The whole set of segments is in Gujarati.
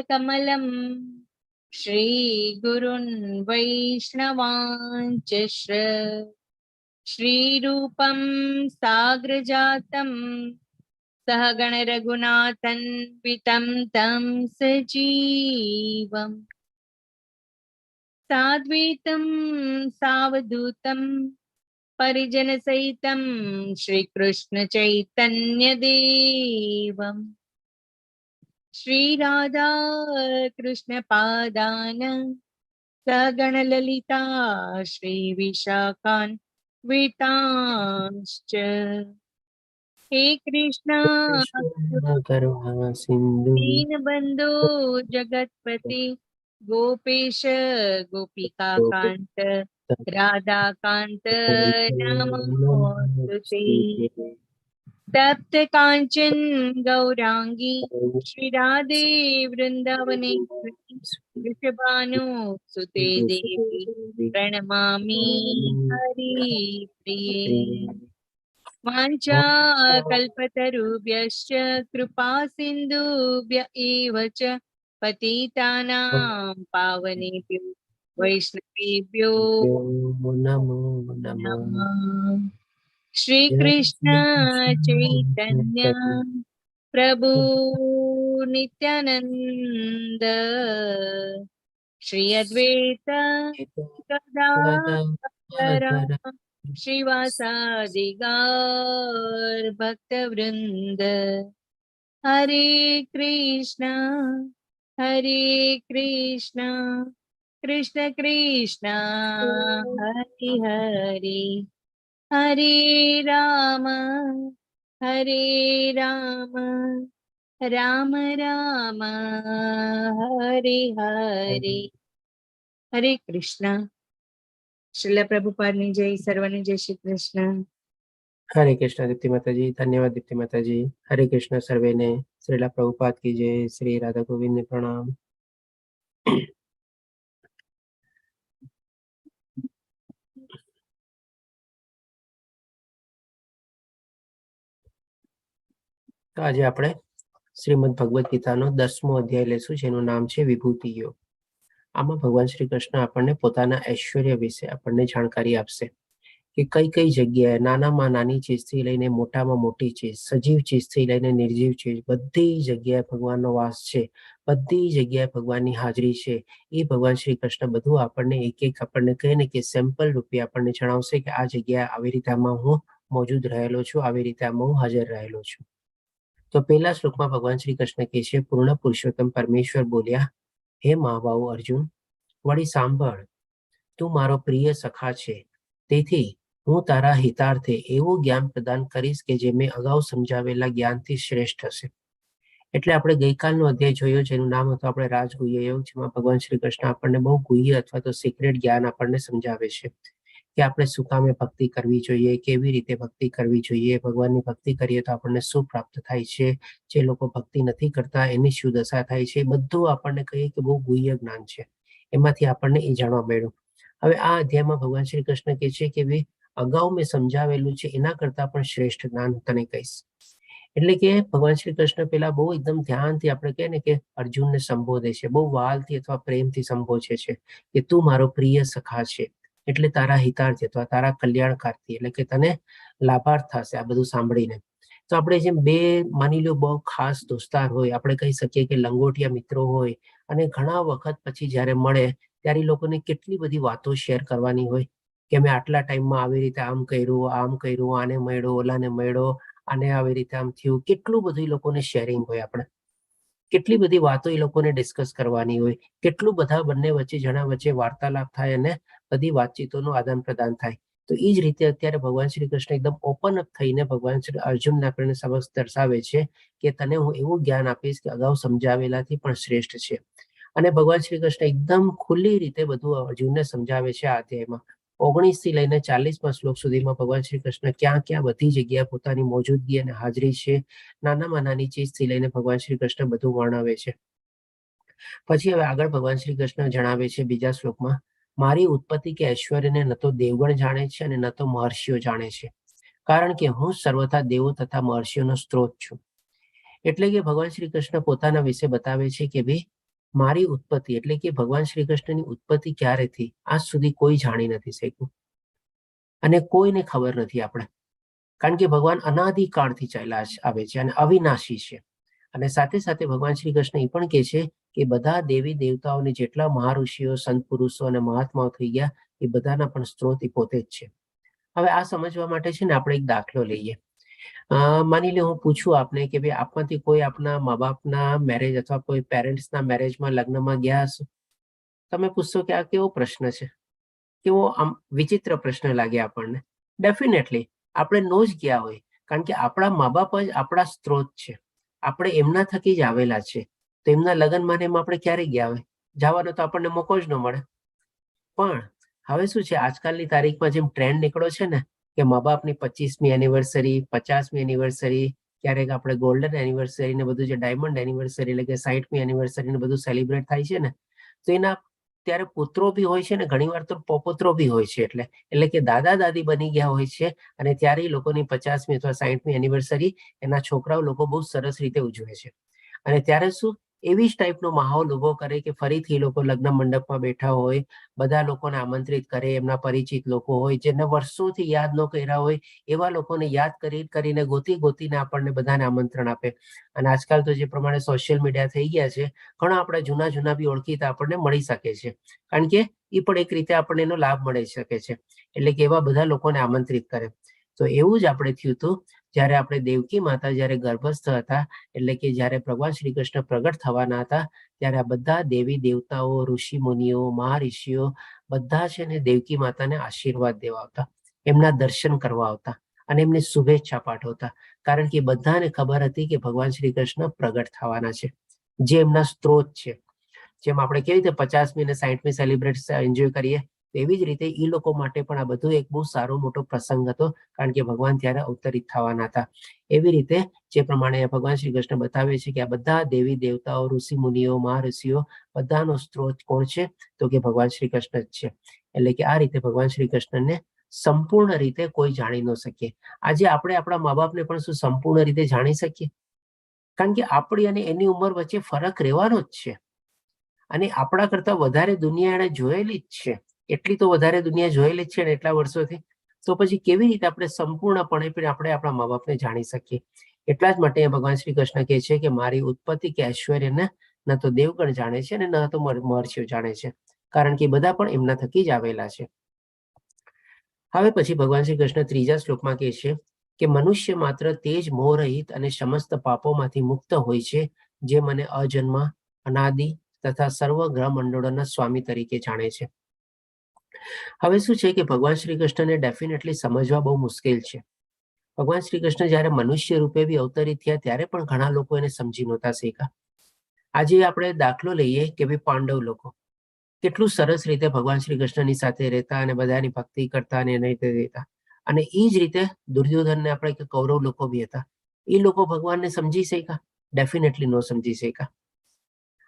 कमलम श्रीगुरुन् वैष्णवांच श्रीरूपं साग्रजातं सहगण रघुनाथन्वितं तं सजीवम् साद्वैतं सावधूतं परिजन सहितं श्रीकृष्ण चैतन्य देवम् श्री राधा कृष्ण पादान सगण ललिता श्री विशाखान वितांश्च हे कृष्ण करुणा सिंधु दीन बंधु जगतपति गोपेश गोपिका कांत राधा कांत नमोस्तुते तप्त कांचन गौरांगी श्री राधे वृंदावनेश्वरी वृषभानुसुते देवी प्रणमामि हरिप्रिये वाञ्छा कल्पतरुभ्यश्च कृपा सिन्धुभ्य एव च पतितानां पावनेभ्यो वैष्णवेभ्यो नमो नमः। नमः। श्री कृष्ण चैतन्य प्रभु नित्यानंद श्री अद्वैत गदाधर श्रीवासादि गौर भक्त वृंद हरे कृष्ण कृष्ण कृष्ण हरे हरे हरे राम राम राम हरे हरे हरे कृष्ण। श्रील प्रभुपाद ની જય, સર્વને જય શ્રી કૃષ્ણ। हरे कृष्ण दीप्ति माता जी। धन्यवाद दीप्ति माता जी। हरे कृष्ण सर्वे ने। श्रीला प्रभुपाद की जय। श्री राधा गोविंद ने प्रणाम। તો આજે આપણે શ્રીમદ ભગવદ ગીતાનો 10મો અધ્યાય લેશું, જેનું નામ છે વિભૂતિ યોગ। આમાં ભગવાન શ્રી કૃષ્ણ આપણને પોતાના ઐશ્વર્ય વિશે આપણને જાણકારી આપશે કે કઈ કઈ જગ્યાએ નાનામાં નાની ચીજથી લઈને મોટામાં મોટી ચીજ, સજીવ ચીજથી લઈને નિર્જીવ ચીજ, બધી જગ્યાએ ભગવાનનો વાસ છે, બધી જગ્યાએ ભગવાનની હાજરી છે। એ ભગવાન શ્રી કૃષ્ણ બધું આપણને એક એક આપણને કહે ને કે સેમ્પલ રૂપે આપણને જણાવશે કે આ જગ્યાએ આવી રીતે આમાં હું મોજૂદ રહેલો છું, આવી રીતે આમાં હું હાજર રહેલો છું। તો પહેલા શ્લોકમાં ભગવાન શ્રી કૃષ્ણ કહે છે, પૂર્ણ પુરુષોત્તમ પરમેશ્વર બોલ્યા, હે મહાબાહુ અર્જુન, વળી સાંભળ, તું મારો પ્રિય સખા છે, તેથી હું તારા હિતાર્થે એવું જ્ઞાન પ્રદાન કરીશ કે જે મેં અગાઉ સમજાવેલા જ્ઞાનથી શ્રેષ્ઠ હશે। એટલે આપણે ગઈકાલનો અધ્યાય જોયો, જેનું નામ હતું આપણે રાજગુહ્ય યોગ, જેમાં ભગવાન શ્રી કૃષ્ણ આપણને બહુ ગુહ્ય અથવા તો સિક્રેટ જ્ઞાન આપણને સમજાવે છે કે આપણે શું કામે ભક્તિ કરવી જોઈએ, કેવી રીતે ભક્તિ કરવી જોઈએ, ભગવાનની ભક્તિ કરીએ તો આપણને શું પ્રાપ્ત થાય છે, જે લોકો ભક્તિ નથી કરતા એની શું દશા થાય છે, બધું આપણને કહીએ કે બહુ ગુહ્ય જ્ઞાન છે, એમાંથી આપણને એ જાણવા મળ્યું। હવે આ અધ્યાયમાં ભગવાન શ્રી કૃષ્ણ કહે છે કે ભાઈ અગાઉ મેં સમજાવેલું છે એના કરતા પણ શ્રેષ્ઠ જ્ઞાન તને કહીશ। એટલે કે ભગવાન શ્રી કૃષ્ણ પેલા બહુ એકદમ ધ્યાનથી આપણે કહે ને કે અર્જુનને સંબોધે છે, બહુ વાલથી અથવા પ્રેમથી સંબોધે છે કે તું મારો પ્રિય સખા છે, એટલે તારા હિતાર્થી અથવા તારા કલ્યાણકારથી, એટલે કે તને લાભાર્થ થશે આ બધું સાંભળીને। તો આપણે જેમ બે માની લો બહુ ખાસ દોસ્તાર હોય, આપણે કહી શકીએ કે લંગોટિયા મિત્રો હોય, અને ઘણા વખત પછી જ્યારે મળે ત્યારે લોકોને કેટલી બધી વાતો શેર કરવાની હોય કે મેં આટલા ટાઈમમાં આવી રીતે આમ કર્યું, આને મળ્યો, ઓલાને મળ્યો, આને આવી રીતે આમ થયું, કેટલું બધું એ લોકોને શેરિંગ હોય, આપણે કેટલી બધી વાતો એ લોકોને ડિસ્કસ કરવાની હોય, કેટલું બધા બંને વચ્ચે જણા વચ્ચે વાર્તાલાપ થાય અને બધી વાતચીતોનું આદાન પ્રદાન થાય। તો એ જ રીતે અત્યારે ભગવાન શ્રી કૃષ્ણ એકદમ ઓપન અપ થઈને ભગવાન શ્રી અર્જુનને આપણને સમક્ષ દર્શાવે છે કે તને હું એવું જ્ઞાન આપીશ કે અગાઉ સમજાવેલાથી પણ શ્રેષ્ઠ છે। અને ભગવાન શ્રી કૃષ્ણ એકદમ ખુલ્લી રીતે બધું અર્જુનને સમજાવે છે। આ અધ્યાયમાં 19 થી લઈને 40મા શ્લોક સુધીમાં ભગવાન શ્રી કૃષ્ણ ક્યાં ક્યાં બધી જગ્યાએ પોતાની મોજૂદગી અને હાજરી છે, નાનામાં નાની ચીજથી લઈને ભગવાન શ્રી કૃષ્ણ બધું વર્ણવે છે। પછી હવે આગળ ભગવાન શ્રી કૃષ્ણ જણાવે છે બીજા શ્લોકમાં, મારી ઉત્પત્તિ કે ઐશ્વર્યને ન તો દેવગણ જાણે છે અને ન તો મહર્ષિઓ જાણે છે, કારણ કે હું સર્વથા દેવો તથા મહર્ષિઓનો સ્ત્રોત છું। એટલે કે ભગવાન શ્રી કૃષ્ણ પોતાના વિશે બતાવે છે કે ભાઈ મારી ઉત્પત્તિ એટલે કે ભગવાન શ્રી કૃષ્ણની ઉત્પત્તિ ક્યારે થઈ આજ સુધી કોઈ જાણી નથી શક્યું અને કોઈને ખબર નથી આપણે, કારણ કે ભગવાન અનાદિકાળથી ચાલ્યા આવે છે અને અવિનાશી છે. અને સાથે સાથે ભગવાન શ્રી કૃષ્ણ એ પણ કહે છે કે બધા દેવી દેવતાઓને જેટલા મહાઋષિઓ, સંત પુરુષો અને મહાત્માઓ થઈ ગયા એ બધાના પણ સ્ત્રોત એ પોતે જ છે. હવે આ સમજવા માટે છે ને આપણે એક દાખલો લઈએ. માની લો હું પૂછું આપને કે ભાઈ આપમાંથી કોઈ આપના મા બાપના મેરેજ અથવા કોઈ પેરેન્ટ્સના મેરેજમાં, લગ્નમાં ગયા હશો. તમે પૂછશો કે આ કેવો પ્રશ્ન છે, કેવો આમ વિચિત્ર પ્રશ્ન લાગે આપણને. ડેફિનેટલી આપણે નો જ ગયા હોય, કારણ કે આપણા મા બાપ જ આપણા સ્ત્રોત છે. આપણે એમના થકી જ આવેલા છે. તો એમના લગ્નમાં એમાં આપણે ક્યારે ગયા હોય? જવાનો તો આપણને મોકો જ ન મળે. પણ હવે શું છે, આજકાલની તારીખમાં જેમ ટ્રેન્ડ નીકળ્યો છે ને કે મા બાપની 25મી એનિવર્સરી, 50મી એનિવર્સરી, ક્યારેક આપણે ગોલ્ડન એનિવર્સરી ને બધું જે ડાયમંડ એનિવર્સરી એટલે કે 60મી એનિવર્સરી ને બધું સેલિબ્રેટ થાય છે ને, તો એના ત્યારે પુત્રો બી હોય છે ને ઘણી વાર તો પોપુત્રો બી હોય છે. એટલે કે દાદા દાદી બની ગયા હોય છે અને ત્યારે એ લોકોની 50મી અથવા 60મી એનિવર્સરી એના છોકરાઓ લોકો બહુ સરસ રીતે ઉજવે છે. અને ત્યારે શું એવી જ ટાઈપનો માહોલ ઉભો કરે કે ફરીથી એ લોકો લગ્ન મંડપમાં બેઠા હોય, બધા લોકોને આમંત્રિત કરે, એમના પરિચિત લોકો હોય જેને વર્ષોથી યાદ ન કર્યા હોય એવા લોકોને યાદ કરીને ગોતીને આપણને બધાને આમંત્રણ આપે. અને આજકાલ તો જે પ્રમાણે સોશિયલ મીડિયા થઈ ગયા છે, ઘણા આપણા જૂના બી ઓળખીતા આપણને મળી શકે છે, કારણ કે એ પણ એક રીતે આપણને એનો લાભ મળી શકે છે. એટલે કે એવા બધા લોકોને આમંત્રિત કરે. તો એવું જ આપણે થયું હતું જયારે આપણે દેવકી માતા જયારે ગર્ભસ્થ હતા, એટલે કે જયારે ભગવાન શ્રી કૃષ્ણ પ્રગટ થવાના હતા, ત્યારે આ બધા દેવી દેવતાઓ, ઋષિ મુનિઓ, મહારિષિઓ બધા છે ને દેવકી માતાને આશીર્વાદ દેવા આવતા, એમના દર્શન કરવા આવતા અને એમને શુભેચ્છા પાઠવતા. કારણ કે બધાને ખબર હતી કે ભગવાન શ્રી કૃષ્ણ પ્રગટ થવાના છે, જે એમના સ્ત્રોત છે. જેમ આપણે કેવી રીતે 50મી અને 60મી સેલિબ્રેટ એન્જોય કરીએ, એવી જ રીતે એ લોકો માટે પણ આ બધું એક બહુ સારો મોટો પ્રસંગ હતો, કારણ કે ભગવાન ત્યારે અવતરિત થવાના હતા. એવી રીતે જે પ્રમાણે ભગવાન શ્રી કૃષ્ણ બતાવે છે કે આ બધા દેવી દેવતાઓ, ઋષિ મુનિઓ, મહાઋષિઓ બધાનો સ્ત્રોત કોણ છે? તો કે ભગવાન શ્રી કૃષ્ણ જ છે. એટલે કે આ રીતે ભગવાન શ્રી કૃષ્ણને સંપૂર્ણ રીતે કોઈ જાણી ન શકીએ. આજે આપણે આપણા મા બાપને પણ શું સંપૂર્ણ રીતે જાણી શકીએ? કારણ કે આપણી અને એની ઉંમર વચ્ચે ફરક રહેવાનો જ છે. અને આપણા કરતા વધારે દુનિયા એને જોયેલી જ છે. એટલી તો વધારે દુનિયા જોયેલી જ છે ને એટલા વર્ષોથી. તો પછી કેવી રીતે આપણે સંપૂર્ણપણે આપણે આપણા મા બાપને જાણી શકીએ? એટલા જ માટે ભગવાન શ્રી કૃષ્ણ કહે છે કે મારી ઉત્પત્તિ કે ઐશ્વર્યને ન તો દેવગણ જાણે છે ને ન તો મહર્ષિઓ જાણે છે, કારણ કે બધા પણ એમના થકી જ આવેલા છે. હવે પછી ભગવાન શ્રી કૃષ્ણ ત્રીજા શ્લોકમાં કહે છે કે મનુષ્ય માત્ર તે જ મોહરહિત અને સમસ્ત પાપોમાંથી મુક્ત હોય છે જે મને અજન્મ, અનાદિ તથા સર્વ ગ્રહ મંડળોના સ્વામી તરીકે જાણે છે. હવે શું છે કે ભગવાન શ્રી કૃષ્ણને ડેફિનેટલી સમજવા બહુ મુશ્કેલ છે. ભગવાન શ્રી કૃષ્ણ જયારે મનુષ્ય રૂપે બી અવતરિત થયા ત્યારે પણ ઘણા લોકો એને સમજી નહોતા શીખ્યા. આજે આપણે દાખલો લઈએ કે ભાઈ પાંડવ લોકો કેટલું સરસ રીતે ભગવાન શ્રી કૃષ્ણની સાથે રહેતા અને બધાની ભક્તિ કરતા અને એને રીતે રહેતા. અને એ જ રીતે દુર્યોધનને આપણે કૌરવ લોકો બી હતા. એ લોકો ભગવાનને સમજી શક્યા? ડેફિનેટલી ન સમજી શક્યા.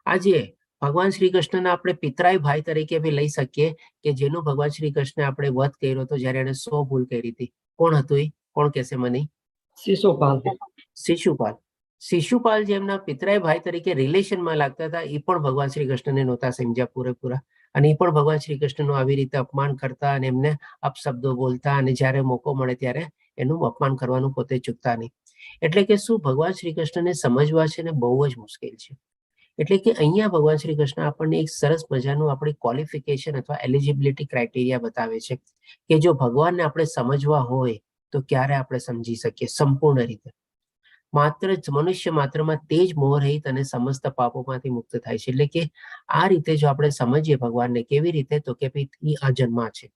આજે ભગવાન શ્રી કૃષ્ણના આપણે પિતરાઈ ભાઈ તરીકે બી લઈ શકીએ કે જેનું ભગવાન શ્રી કૃષ્ણ આપણે વધ કર્યો હતો જયારે એને 100 ભૂલ કરી હતી. કોણ હતું એ? કોણ કહેશે મને? શિશુપાલ. શિશુપાલ જે એમના પિતરાઈ ભાઈ તરીકે રિલેશનમાં લાગતા હતા, એ પણ ભગવાન શ્રી કૃષ્ણને નહોતા સમજ્યા પૂરેપૂરા. અને એ પણ ભગવાન શ્રી કૃષ્ણનું આવી રીતે અપમાન કરતા અને એમને અપશબ્દો બોલતા અને જયારે મોકો મળે ત્યારે એનું અપમાન કરવાનું પોતે ચૂકતા નહીં. એટલે કે શું ભગવાન શ્રી કૃષ્ણને સમજવા છે ને બહુ જ મુશ્કેલ છે. એટલે કે અહીંયા ભગવાન શ્રી કૃષ્ણ આપણને એક સરસ મજાનું આપણી ક્વોલિફિકેશન અથવા એલિજિબિલિટી ક્રાઇટેરિયા બતાવે છે કે જો ભગવાનને આપણે સમજવા હોય તો ક્યારે આપણે સમજી શકીએ સંપૂર્ણ રીતે? મનુષ્ય માત્રમાં તે જ મોહરહિત અને સમસ્ત પાપોમાંથી મુક્ત થાય છે. એટલે કે આ રીતે જો આપણે સમજીએ ભગવાનને, કેવી રીતે? તો કે ભાઈ અજન્મા છે.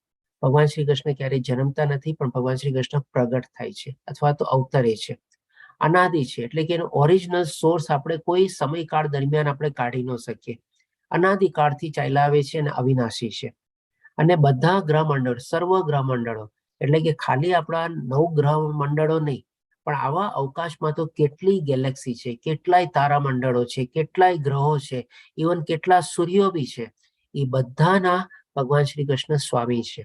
ભગવાન શ્રી કૃષ્ણ ક્યારેય જન્મતા નથી, પણ ભગવાન શ્રી કૃષ્ણ પ્રગટ થાય છે અથવા તો અવતરે છે. અનાદિ છે, એટલે કે એનો ઓરિજિનલ સોર્સ આપણે કોઈ સમયકાળ દરમિયાન આપણે કાઢી ન શકીએ. અનાદિકાળથી ચાલ્યા આવે છે અને અવિનાશી છે. અને બધા ગ્રહ મંડળ, સર્વ ગ્રહ મંડળો, એટલે કે ખાલી આપણા 9 ગ્રહ મંડળો નહીં, પણ આવા અવકાશમાં તો કેટલી ગેલેક્સી છે, કેટલાય તારા મંડળો છે, કેટલાય ગ્રહો છે, ઇવન કેટલા સૂર્યો બી છે. એ બધાના ભગવાન શ્રી કૃષ્ણ સ્વામી છે.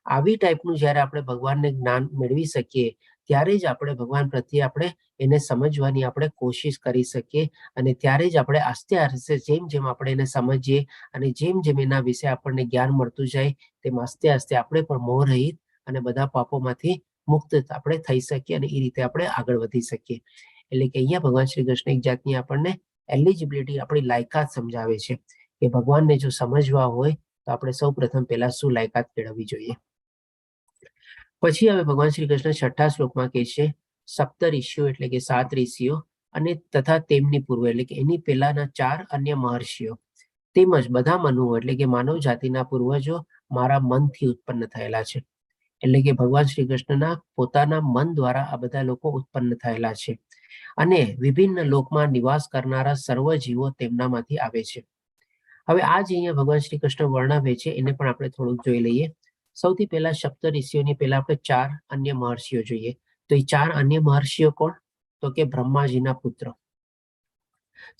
આવી ટાઈપનું જયારે આપણે ભગવાનને જ્ઞાન મેળવી શકીએ ત્યારે જ આપણે ભગવાન પ્રત્યે આપણે એને સમજવાની આપણે કોશિશ કરી શકીએ અને ત્યારે જ આપણે આસ્તે આસ્તે જેમ જેમ આપણે એને સમજીએ અને જેમ જેમ એના વિશે આપણને જ્ઞાન મળતું જાય તેમ આસ્તે આસ્તે આપણે પણ મોહ રહિત અને બધા પાપોમાંથી મુક્ત આપણે થઈ શકીએ અને એ રીતે આપણે આગળ વધી શકીએ. એટલે કે અહીંયા ભગવાન શ્રી કૃષ્ણ એક જાતની આપણને એલિજિબિલિટી, આપણી લાયકાત સમજાવે છે કે ભગવાનને જો સમજવા હોય તો આપણે સૌ પ્રથમ પહેલા શું લાયકાત કેળવવી જોઈએ. પછી હવે ભગવાન શ્રી કૃષ્ણ 6થા શ્લોકમાં કહે છે સપ્ત ઋષિઓ એટલે કે 7 ઋષિઓ અને તથા તેમની પૂર્વ એટલે કે એની પહેલાના 4 અન્ય મહર્ષિઓ તેમજ બધા મનુઓ એટલે કે માનવ જાતિના પૂર્વજો મારા મનથી ઉત્પન્ન થયેલા છે. એટલે કે ભગવાન શ્રી કૃષ્ણના પોતાના મન દ્વારા આ બધા લોકો ઉત્પન્ન થયેલા છે અને વિભિન્ન લોકમાં નિવાસ કરનારા સર્વ જીવો તેમનામાંથી આવે છે. હવે આ જે અહીંયા ભગવાન શ્રી કૃષ્ણ વર્ણવે છે એને પણ આપણે થોડુંક જોઈ લઈએ. સૌથી પહેલા સપ્ત ઋષિઓની પહેલા આપણે 4 અન્ય મહર્ષિઓ જોઈએ. તો એ 4 અન્ય મહર્ષિઓ કોણ? તો કે બ્રહ્માજીના પુત્ર.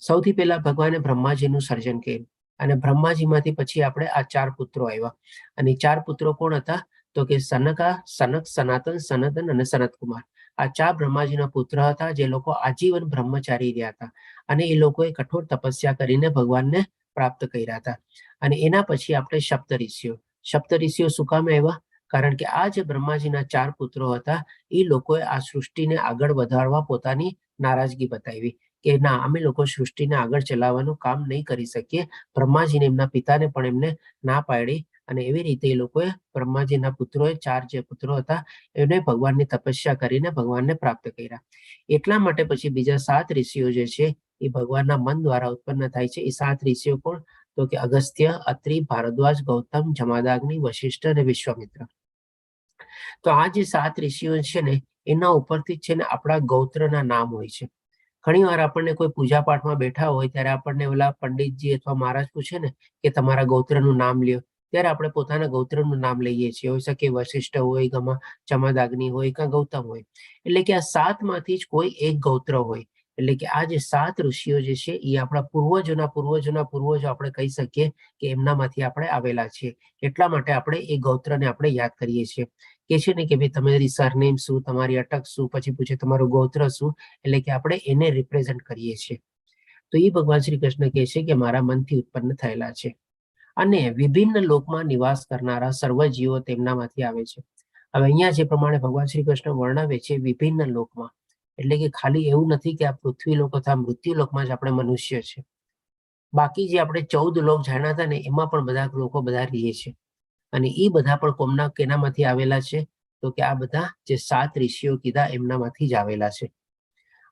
સૌથી પહેલા ભગવાને બ્રહ્માજીનું સર્જન કર્યું અને બ્રહ્માજીમાંથી પછી આપણે આ 4 પુત્રો આવ્યા અને 4 પુત્રો કોણ હતા? તો કે સનક, સનાતન, સનતન અને સનતકુમાર. આ 4 બ્રહ્માજીના પુત્ર હતા જે લોકો આજીવન બ્રહ્મચારી રહ્યા હતા અને એ લોકોએ કઠોર તપસ્યા કરીને ભગવાનને પ્રાપ્ત કર્યા હતા. અને એના પછી આપણે સપ્તઋષિઓ. સપ્તઋષિઓ શું કામ આવ્યા? કારણ કે આ જે બ્રહ્માજીના 4 પુત્રો હતા એ લોકોએ આ સૃષ્ટિને આગળ વધારવા પોતાની નારાજગી બતાવી કે ના, અમે લોકો સૃષ્ટિને આગળ ચલાવવાનું કામ નહીં કરી શકીએ. બ્રહ્માજીને એમના પિતાને પણ એમને ના પાડી અને એવી રીતે એ લોકોએ બ્રહ્માજીના પુત્રોએ 4 જે પુત્રો હતા એને ભગવાનની તપસ્યા કરીને ભગવાનને પ્રાપ્ત કર્યા. એટલા માટે પછી બીજા 7 ઋષિઓ જે છે એ ભગવાનના મન દ્વારા ઉત્પન્ન થાય છે. એ 7 ઋષિઓ કોણ? તો કે અગસ્ત્ય, અત્રિ, ભારદ્વાજ, ગૌતમ, જમાદાગ્નિ, વશિષ્ઠ અને વિશ્વામિત્ર. તો આ જે 7 ઋષિઓ છે ને એના ઉપરથી છે ને આપણા ગોત્રના નામ હોય છે. ઘણી વાર આપણને કોઈ પૂજા પાઠમાં બેઠા હોય ત્યારે આપણને ઓલા પંડિતજી અથવા મહારાજ પૂછે ને કે તમારા ગોત્રનું નામ લ્યો, ત્યારે આપણે પોતાના ગોત્રનું નામ લઈએ છીએ. હોઈ શકે વશિષ્ઠ હોય, જમાદાગ્નિ હોય કે ગૌતમ હોય. એટલે કે આ 7 માંથી જ કોઈ એક ગોત્ર હોય. એટલે કે આ જે 7 ઋષિઓ જે છે એ આપણા પૂર્વજોના પૂર્વજોના પૂર્વજો આપણે કહી શકીએ કે એમનામાંથી આપણે આવેલા છીએ. એટલા માટે આપણે એ ગોત્રને આપણે યાદ કરીએ છીએ. કે છે ને કે ભાઈ તમારી સરનેમ શું, તમારી અટક શું, પછી પૂછે તમારું ગોત્ર શું, એટલે કે આપણે એને રિપ્રેઝન્ટ કરીએ છીએ. તો એ ભગવાન શ્રી કૃષ્ણ કહે છે કે મારા મનથી ઉત્પન્ન થયેલા છે અને વિભિન્ન લોકમાં નિવાસ કરનારા સર્વ જીવો તેમનામાંથી આવે છે. હવે અહીંયા જે પ્રમાણે ભગવાન શ્રી કૃષ્ણ વર્ણવે છે વિભિન્ન લોકમાં, એટલે કે ખાલી એવું નથી કે આ પૃથ્વી લોક અથવા મૃત્યુ લોકમાં જ આપણે મનુષ્ય છે. બાકી જે આપણે 14 લોક જાણ્યા હતા ને એમાં પણ બધા લોકો બધા રહીએ છે અને એ બધા પણ કેનામાંથી આવેલા છે? તો કે આ બધા જે 7 ઋષિઓ કીધા એમનામાંથી જ આવેલા છે.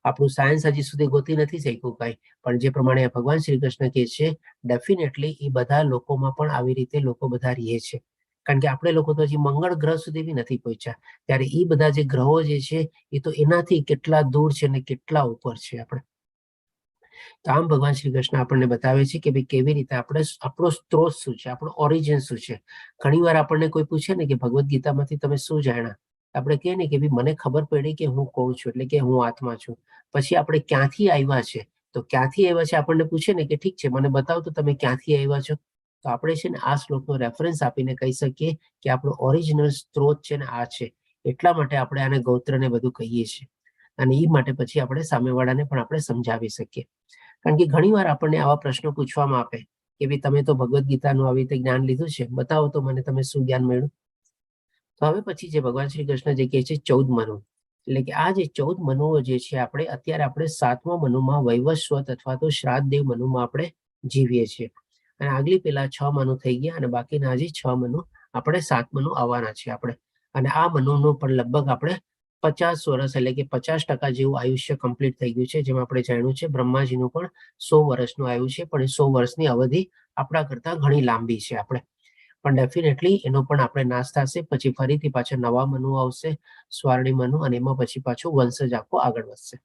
આપણું સાયન્સ હજી સુધી ગોતી નથી શક્યું કઈ, પણ જે પ્રમાણે ભગવાન શ્રી કૃષ્ણ કહે છે ડેફિનેટલી એ બધા લોકોમાં પણ આવી રીતે લોકો બધા રહે છે. કારણ કે આપણે લોકો તો હજી મંગળ ગ્રહ સુધી બી નથી પહોંચ્યા, ત્યારે એ બધા જે ગ્રહો જે છે એ તો એનાથી કેટલા દૂર છે ને કેટલા ઉપર છે આપણે. તો આમ ભગવાન શ્રી કૃષ્ણ આપણને બતાવે છે કે ભાઈ કેવી રીતે આપણે આપણો સ્ત્રોત શું છે, આપણો ઓરિજિન શું છે. ઘણી વાર આપણને કોઈ પૂછે ને કે ભગવદ્ ગીતામાંથી તમે શું જાણ્યા, આપણે કહીએ ને કે ભાઈ મને ખબર પડી કે હું કોણ છું, એટલે કે હું આત્મા છું. પછી આપણે ક્યાંથી આવ્યા છે, તો ક્યાંથી આવ્યા છે આપણને પૂછે ને કે ઠીક છે મને બતાવો તો તમે ક્યાંથી આવ્યા છો. તો આપણે છે ને આ શ્લોકનો રેફરન્સ આપીને કહી શકીએ કે આપણો ઓરિજિનલ સ્ત્રોત છે ને આ છે. એટલા માટે આપણે આને ગોત્રને બધું કહીએ છીએ અને એ માટે પછી આપણે સામેવાળાને પણ આપણે સમજાવી શકીએ. કારણ કે ઘણી વાર આપણને આવા પ્રશ્નો પૂછવામાં આવે કે ભાઈ તમે તો ભગવદ્ ગીતાનું આવી રીતે જ્ઞાન લીધું છે, બતાવો તો મને તમે શું જ્ઞાન મળ્યું. તો હવે પછી જે ભગવાન શ્રી કૃષ્ણ જે કહે છે 14 મનુ, એટલે કે આ જે 14 મનુઓ જે છે અત્યારે આપણે 7મા મનુમાં વૈવસ્વત અથવા તો શ્રાદ્ધદેવ મનુમાં આપણે જીવીએ છીએ અને આગલી પેલા 6 મનુ થઈ ગયા અને બાકીના હજી 6 મનુ આપણે 7 મનુ આવવાના છે આપણે. અને આ મનુનું પણ લગભગ આપણે 50 વર્ષ એટલે કે 50% જેવું આયુષ્ય કમ્પ્લીટ થઈ ગયું છે. જેમ આપણે જાણ્યું છે બ્રહ્માજીનું પણ 100 વર્ષનું આવ્યું છે, પણ એ 100 વર્ષની અવધિ આપણા કરતા ઘણી લાંબી છે આપણે. પણ ડેફિનેટલી એનો પણ આપણે નાશ થશે. પછી ફરીથી પાછા નવા મનુ આવશે, સ્વર્ણિમ મનુ, અને એમાં પછી પાછું વંશજ આખો આગળ વધશે.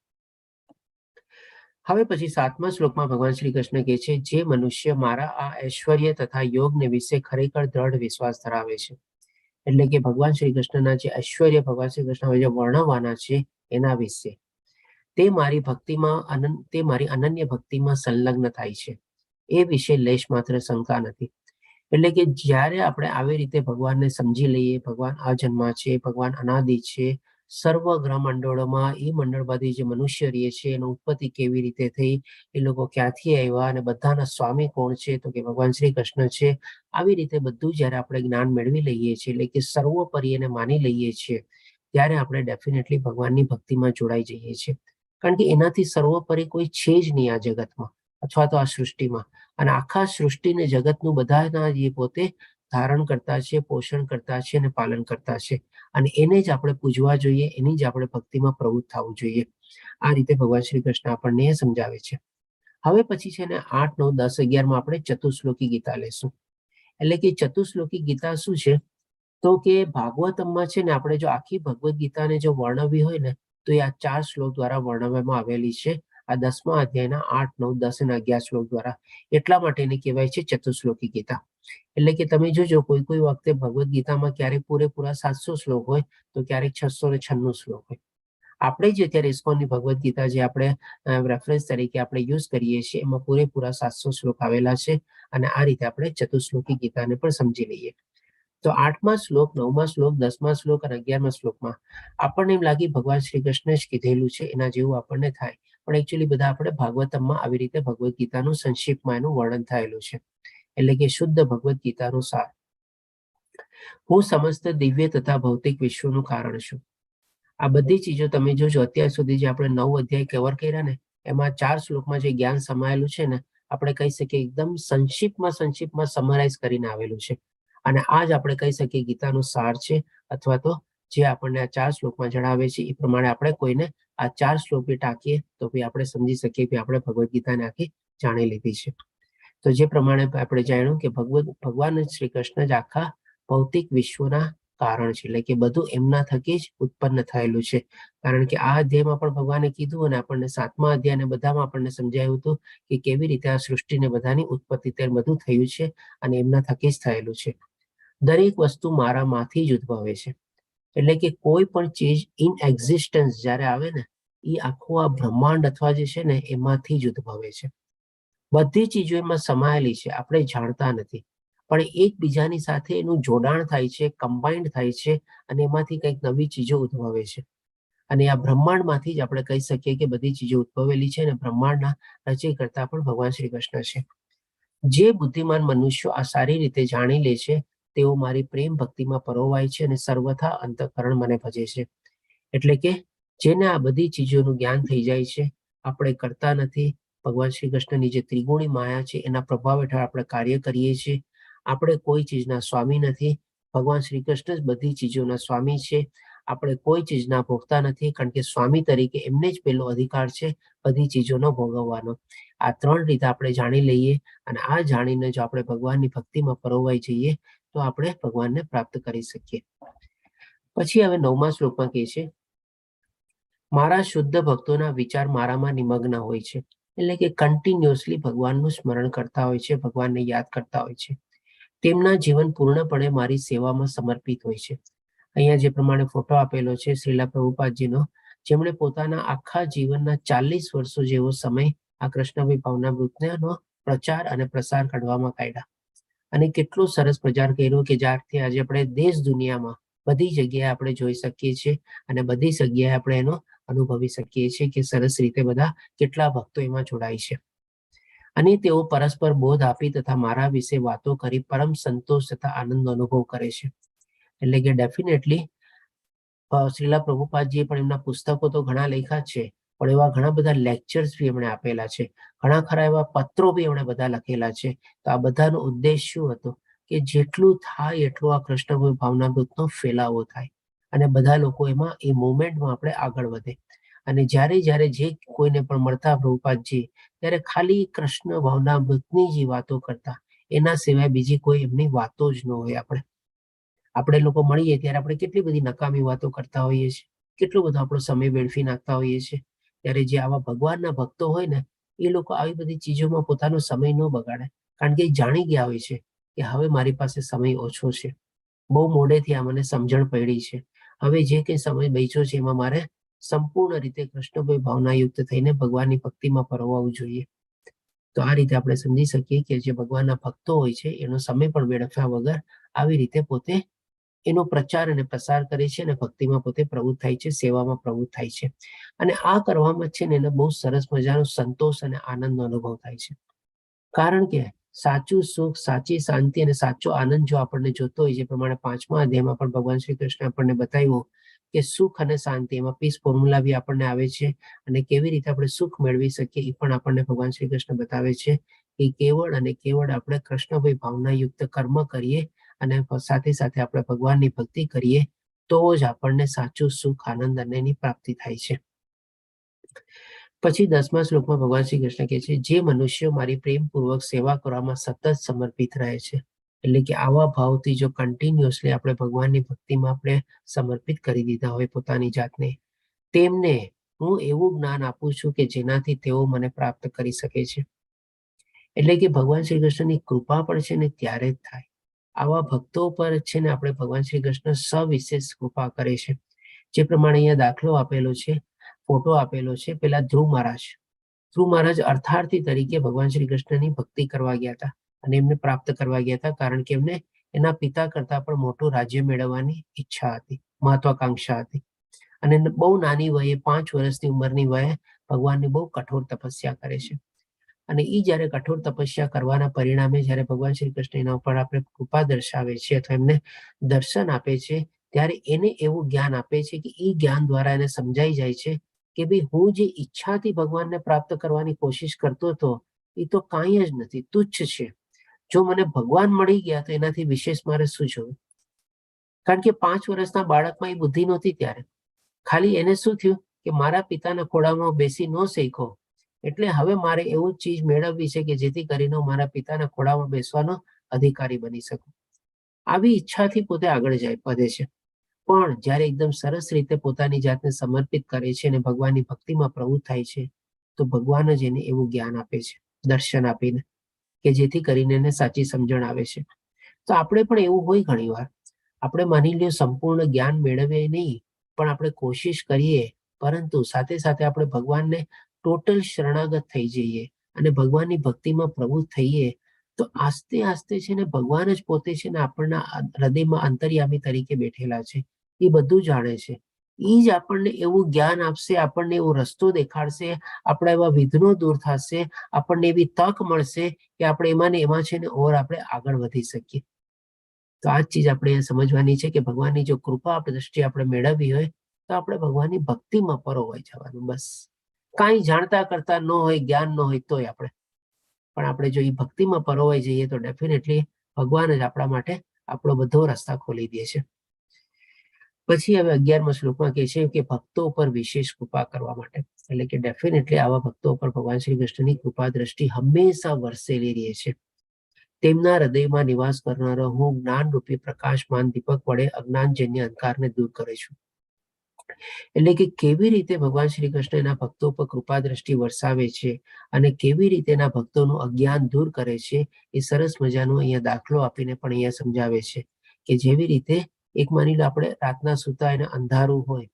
હવે પછી 7મા શ્લોકમાં ભગવાન શ્રી કૃષ્ણ કહે છે જે મનુષ્ય મારા આ ઐશ્વર્ય તથા યોગને વિશે ખરેખર દ્રઢ વિશ્વાસ ધરાવે છે, એટલે કે ભગવાન શ્રી કૃષ્ણના જે ઐશ્વર્ય ભગવાન શ્રી કૃષ્ણ જે વર્ણવવાના છે એના વિશે, તે મારી અનન્ય ભક્તિમાં સંલગ્ન થાય છે, એ વિશે લેશ માત્ર શંકા નથી. એટલે કે જ્યારે આપણે આવી રીતે ભગવાનને સમજી લઈએ, ભગવાન અજન્મા છે, ભગવાન અનાદિ છે, સર્વ ગ્રહ મંડળોમાં એ મંડળમાંથી જે મનુષ્ય રહે છે એનું ઉત્પત્તિ કેવી રીતે થઈ, એ લોકો ક્યાંથી આવ્યા અને બધાના સ્વામી કોણ છે, તો કે ભગવાન શ્રી કૃષ્ણ છે. આવી રીતે બધું જયારે આપણે જ્ઞાન મેળવી લઈએ છીએ, એટલે કે સર્વોપરી એને માની લઈએ છીએ, ત્યારે આપણે ડેફિનેટલી ભગવાનની ભક્તિમાં જોડાઈ જઈએ છીએ. કારણ કે એનાથી સર્વોપરી કોઈ છે જ નહીં આ જગતમાં અથવા તો આ સૃષ્ટિમાં. અને આખા સૃષ્ટિને જગતનું બધાના જે પોતે ધારણ કરતા છે, પોષણ કરતા છે અને પાલન કરતા છે. અને એને જ આપણે પૂજવા જોઈએ, એની જ આપણે ભક્તિમાં પ્રવૃત્ત થવું જોઈએ. આ રીતે ભગવાન શ્રી કૃષ્ણ આપણને એ સમજાવે છે. હવે પછી છે ને 8, 9, 10, 11 આપણે ચતુશ્લોકી ગીતા લેશું. એટલે કે ચતુશ્લોકી ગીતા શું છે, તો કે ભાગવતમમાં છે ને આપણે જો આખી ભગવદ્ ગીતાને જો વર્ણવી હોય ને, તો એ આ 4 શ્લોક દ્વારા વર્ણવવામાં આવેલી છે. આ 10મા અધ્યાયના 8, 9, 10 અને 11 શ્લોક દ્વારા. એટલા માટે એને કહેવાય છે ચતુશ્લોકી ગીતા. એટલે કે તમે જોજો કોઈ વખતે ભગવદ્ ગીતામાં ક્યારેક પૂરેપૂરા 700 શ્લોક હોય, તો ક્યારેક 696 શ્લોક હોય. આપણે જે અત્યારે ઇસ્કોનની ભગવદ્ ગીતા જે આપણે રેફરન્સ તરીકે આપણે યુઝ કરીએ છીએ, એમાં પૂરેપૂરા 700 શ્લોક આવેલા છે. અને આ રીતે આપણે ચતુશ્લોકી ગીતાને પણ સમજી લઈએ. તો 8મા શ્લોક, 9મા શ્લોક, 10મા શ્લોક અને 11મા શ્લોકમાં આપણને એમ લાગી ભગવાન શ્રી કૃષ્ણ જ કીધેલું છે, એના જેવું આપણને થાય. પણ એકચ્યુઅલી બધા આપણે ભાગવતમમાં આવી રીતે ભગવદ્ ગીતાનું સંક્ષિપ્તમાં એનું વર્ણન થયેલું છે. એટલે કે શુદ્ધ ભગવદ્ ગીતાનો સાર. હું સમસ્ત દિવ્ય તથા ભૌતિક વિશ્વનું કારણ છું. આ બધી ચીજો તમે જોજો, અત્યાર સુધી જે આપણે 9 અધ્યાય કવર કર્યા ને, એમાં 4 શ્લોકમાં જે જ્ઞાન સમાયેલું છે ને, આપણે કહી શકીએ એકદમ સંક્ષિપ્તમાં સમરાઇઝ કરીને આવેલું છે. અને આ જ આપણે કહી શકીએ ગીતાનો સાર છે, અથવા તો જે આપણને આ 4 શ્લોકમાં જણાવે છે એ પ્રમાણે આપણે કોઈને આ 4 શ્લોક બી ટાંકીએ તો બી આપણે સમજી શકીએ કે આપણે ભગવદ્ ગીતાને આખી જાણી લીધી છે. તો જે પ્રમાણે આપણે જાણ્યું કે ભગવાન શ્રી કૃષ્ણ જ આખા ભૌતિક વિશ્વના કારણ છે, એટલે કે બધું એમના થકી જ ઉત્પન્ન થયેલું છે. કારણ કે આ અધ્યાયમાં પણ ભગવાને કીધું, અને આપણને 7મા અધ્યાયને બધામાં આપણને સમજાયું હતું કે કેવી રીતે આ સૃષ્ટિને બધાની ઉત્પત્તિ તે બધું થયું છે અને એમના થકી જ થયેલું છે. દરેક વસ્તુ મારામાંથી જ ઉદ્ભવે છે. એટલે કે કોઈ પણ ચીજ ઇન એક્ઝિસ્ટન્સ જ્યારે આવે ને, એ આખું આ બ્રહ્માંડ અથવા જે છે ને એમાંથી જ ઉદ્ભવે છે. બધી ચીજો એમાં સમાયેલી છે, આપણે જાણતા નથી, પણ એકબીજાની સાથે એનું જોડાણ થાય છે, કમ્બાઇન્ડ થાય છે, અને એમાંથી કંઈક નવી ચીજો ઉદ્ભવે છે. અને આ બ્રહ્માંડમાંથી જ આપણે કહી શકીએ કે બધી ચીજો ઉદ્ભવેલી છે, અને બ્રહ્માંડના રચયકર્તા પણ ભગવાન શ્રી કૃષ્ણ છે. જે બુદ્ધિમાન મનુષ્યો આ સારી રીતે જાણી લે છે, તેઓ મારી પ્રેમ ભક્તિમાં પરોવાય છે અને સર્વથા અંતઃકરણ મને ભજે છે. એટલે કે જેને આ બધી ચીજોનું જ્ઞાન થઈ જાય છે, આપણે કરતા નથી, ભગવાન શ્રી કૃષ્ણની જે ત્રિગુણી માયા છે એના પ્રભાવ હેઠળ આપણે કાર્ય કરીએ છીએ. આપણે કોઈ ચીજના સ્વામી નથી, ભગવાન શ્રી કૃષ્ણ જ બધી ચીજોના સ્વામી છે. આપણે કોઈ ચીજના ભોગતા નથી, કારણ કે સ્વામી તરીકે એમને જ પેલો અધિકાર છે બધી ચીજોનો ભોગવવાનો. આ 3 રીતે આપણે જાણી લઈએ, અને આ જાણીને જો આપણે ભગવાનની ભક્તિમાં પરોવાઈ જઈએ તો આપણે ભગવાનને પ્રાપ્ત કરી શકીએ. પછી હવે 9મા શ્લોકમાં કહે છે, મારા શુદ્ધ ભક્તોના વિચાર મારામાં નિમગ્ન હોય છે. એટલે કે કન્ટિન્યુઅસલી ભગવાનનું સ્મરણ કરતા હોય છે, ભગવાનને યાદ કરતા હોય છે. તેમના જીવન પૂર્ણપણે મારી સેવામાં સમર્પિત હોય છે. અહીંયા જે પ્રમાણે ફોટો આપેલો છે શ્રીલા પ્રભુપાદજીનો, જેમણે પોતાના આખા જીવનના 40 વર્ષો જેવો સમય આ કૃષ્ણભાઈ ભાવનામૃતનો પ્રચાર અને પ્રસાર કરવામાં કાઢ્યા. અને કેટલો સરસ પ્રચાર કર્યો કે જ્યારથી આજે આપણે દેશ દુનિયામાં બધી જગ્યાએ આપણે જોઈ શકીએ છીએ, અને બધી જગ્યાએ આપણે એનો અનુભવી શકીએ છીએ કે સરસ રીતે બધા કેટલા ભક્તો એમાં જોડાય છે. અને તેઓ પરસ્પર બોધ આપી તથા મારા વિશે વાતો કરી પરમ સંતોષ તથા આનંદનો અનુભવ કરે છે. એટલે કે ડેફિનેટલી શ્રીલા પ્રભુપાદજીએ પણ એમના પુસ્તકો તો ઘણા લખ્યા છે, પણ એવા ઘણા બધા લેક્ચર્સ બી એમણે આપેલા છે, ઘણા ખરા એવા પત્રો બી એમણે બધા લખેલા છે. તો આ બધાનો ઉદ્દેશ શું હતો કે જેટલું થાય એટલું આ કૃષ્ણ ભાવનામૃતનો ફેલાવો થાય, અને બધા લોકો એમાં એ મુવમેન્ટમાં આપણે આગળ વધે. અને જ્યારે જે કોઈને પણ મળતા પ્રભુપાદજી, ત્યારે ખાલી કૃષ્ણ ભાવનામૃતની જ વાતો કરતા, એના સિવાય બીજી કોઈ એમની વાતો જ ન હોય. આપણે લોકો મળીએ ત્યારે આપણે કેટલી બધી નકામી વાતો કરતા હોઈએ છીએ, કેટલો બધો આપણો સમય વેડફી નાખતા હોઈએ છીએ. ત્યારે જે આવા ભગવાનના ભક્તો હોય ને, એ લોકો આવી બધી ચીજોમાં પોતાનો સમય ન બગાડે, કારણ કે એ જાણી ગયા હોય છે કે હવે મારી પાસે સમય ઓછો છે, બહુ મોડેથી આ મને સમજણ પડી છે, હવે જે કંઈ સમય બચ્યો છે એમાં મારે સંપૂર્ણ રીતે કૃષ્ણભાઈ ભાવનાયુક્ત થઈને ભગવાનની ભક્તિમાં પરોવવું જોઈએ. તો આ રીતે આપણે સમજી શકીએ કે જે ભગવાનના ભક્તો હોય છે એનો સમય પણ વેડફ્યા વગર આવી રીતે પોતે એનો પ્રચાર અને પ્રસાર કરે છે અને ભક્તિમાં પોતે પ્રવૃત્ત થાય છે, સેવામાં પ્રવૃત્ત થાય છે. અને આ કરવામાં છે ને એને બહુ સરસ મજાનો સંતોષ અને આનંદનો અનુભવ થાય છે. કારણ કે સાચું સુખ, સાચી શાંતિ અને સાચો આનંદ જો આપણને જોતો હોય, જે પ્રમાણે 5મા અધ્યાયમાં પણ ભગવાન શ્રી કૃષ્ણ આપણને બતાવ્યું કે સુખ અને શાંતિ, એમાં પીસ ફોર્મ્યુલા બી આપણને આવે છે અને કેવી રીતે આપણે સુખ મેળવી શકીએ એ પણ આપણને ભગવાન શ્રી કૃષ્ણ બતાવે છે કે કેવળ અને કેવળ આપણે કૃષ્ણભાઈ ભાવનાયુક્ત કર્મ કરીએ અને સાથે સાથે આપણે ભગવાનની ભક્તિ કરીએ તો જ આપણને સાચું સુખ, આનંદ અને એની પ્રાપ્તિ થાય છે. પછી 10મા શ્લોકમાં ભગવાન શ્રી કૃષ્ણ કહે છે, જે મનુષ્યો મારી પ્રેમપૂર્વક સેવા કરવામાં સતત સમર્પિત રહે છે, એટલે કે આવા ભાવથી જો કન્ટિન્યુઅસલી આપણે ભગવાનની ભક્તિમાં આપણે સમર્પિત કરી દીધા હોય પોતાની જાતને, તેમને હું એવું જ્ઞાન આપું છું કે જેનાથી તેઓ મને પ્રાપ્ત કરી શકે છે. એટલે કે ભગવાન શ્રી કૃષ્ણની કૃપા પણ છે ને ત્યારે જ થાય. આવા ભક્તો પર છે ને આપણે ભગવાન શ્રી કૃષ્ણ સવિશેષ કૃપા કરે છે. જે પ્રમાણે અહીંયા દાખલો આપેલો છે, ફોટો આપેલો છે, પેલા ધ્રુવ મહારાજ અર્થાર્થી તરીકે ભગવાન શ્રી કૃષ્ણની ભક્તિ કરવા ગયા હતા અને એમને પ્રાપ્ત કરવા ગયા હતા, કારણ કે એમને એના પિતા કરતા પણ મોટું રાજ્ય મેળવવાની ઈચ્છા હતી, મહત્વાકાંક્ષા હતી. અને બહુ નાની વયે 5 વર્ષની ઉંમરની વયે ભગવાનની બહુ કઠોર તપસ્યા કરે છે. અને એ જયારે કઠોર તપસ્યા કરવાના પરિણામે જયારે ભગવાન શ્રી કૃષ્ણ એના ઉપર આપણે કૃપા દર્શાવે છે અથવા એમને દર્શન આપે છે, ત્યારે એને એવું જ્ઞાન આપે છે કે એ જ્ઞાન દ્વારા એને સમજાઈ જાય છે કે ભાઈ હું જે ઈચ્છાથી ભગવાનને પ્રાપ્ત કરવાની કોશિશ કરતો હતો એ તો કાંઈ જ નથી, તુચ્છ છે. જો મને ભગવાન મળી ગયા તો એનાથી વિશેષ મારે શું જોયું? કારણ કે 5 વર્ષના બાળકમાં એ બુદ્ધિ નહોતી ત્યારે. ખાલી એને શું થયું કે મારા પિતાના ખોળામાં બેસી ન શીખો, એટલે હવે મારે એવું ચીજ મેળવવી છે કે જેથી કરીને હું મારા પિતાના ખોળામાં બેસવાનો અધિકારી બની શકું. આવી ઈચ્છાથી પોતે આગળ વધે છે. પણ જ્યારે એકદમ સરસ રીતે પોતાની જાતને સમર્પિત કરે છે અને ભગવાનની ભક્તિમાં પ્રવૃત્ત થાય છે, તો ભગવાન જ એને એવું જ્ઞાન આપે છે, દર્શન આપીને, કે જેથી કરીને એને સાચી સમજણ આવે છે. તો આપણે પણ એવું હોય ઘણી વાર, આપણે માની લ્યો સંપૂર્ણ જ્ઞાન મેળવીએ નહીં, પણ આપણે કોશિશ કરીએ, પરંતુ સાથે સાથે આપણે ભગવાનને ટોટલ શરણાગત થઈ જઈએ અને ભગવાનની ભક્તિમાં પ્રવૃત્ત થઈએ, તો આસ્તે આસ્તે છે ને ભગવાન જ પોતે છે ને આપણના હૃદયમાં અંતર્યામી તરીકે બેઠેલા છે. એ બધું જાણે છે. એ જ આપણને એવું જ્ઞાન આપશે, આપણને એવો રસ્તો દેખાડશે, આપણા એવા વિઘ્નો દૂર થશે, આપણને એવી તક મળશે કે આપણે એમાં ને એમાં છે ને ઓર આપણે આગળ વધી શકીએ. તો આ જ ચીજ આપણે સમજવાની છે કે ભગવાનની જો કૃપા દ્રષ્ટિ આપણે મેળવવી હોય તો આપણે ભગવાનની ભક્તિમાં પરોવાઈ જવાનું. બસ કાંઈ જાણતા કરતા ન હોય, જ્ઞાન ન હોય તોય આપણે, પણ આપણે જો એ ભક્તિમાં પરોવાઈ જઈએ તો ડેફિનેટલી ભગવાન જ આપણા માટે આપણો બધો રસ્તા ખોલી દે છે. પછી હવે 11મા શ્લોકમાં કહે છે કે ભક્તો ઉપર વિશેષ કૃપા કરવા માટે, એટલે કે ડેફિનેટલી આવા ભક્તો ઉપર ભગવાન શ્રી કૃષ્ણની કૃપા દ્રષ્ટિ હંમેશા વરસેલી રહે છે. તેમના હૃદયમાં નિવાસ કરનારો હું જ્ઞાનરૂપી પ્રકાશમાન દીપક વડે અજ્ઞાનજન્ય અંધકારને દૂર કરું છું. એટલે કે કેવી રીતે ભગવાન શ્રી કૃષ્ણ એના ભક્તો પર કૃપા દ્રષ્ટિ વરસાવે છે અને કેવી રીતે એના ભક્તોનું અજ્ઞાન દૂર કરે છે, એ સરસ મજાનો અહીંયા દાખલો આપીને પણ અહીંયા સમજાવે છે કે જેવી રીતે એક માની લો આપણે રાતના સૂતા એને અંધારું હોય,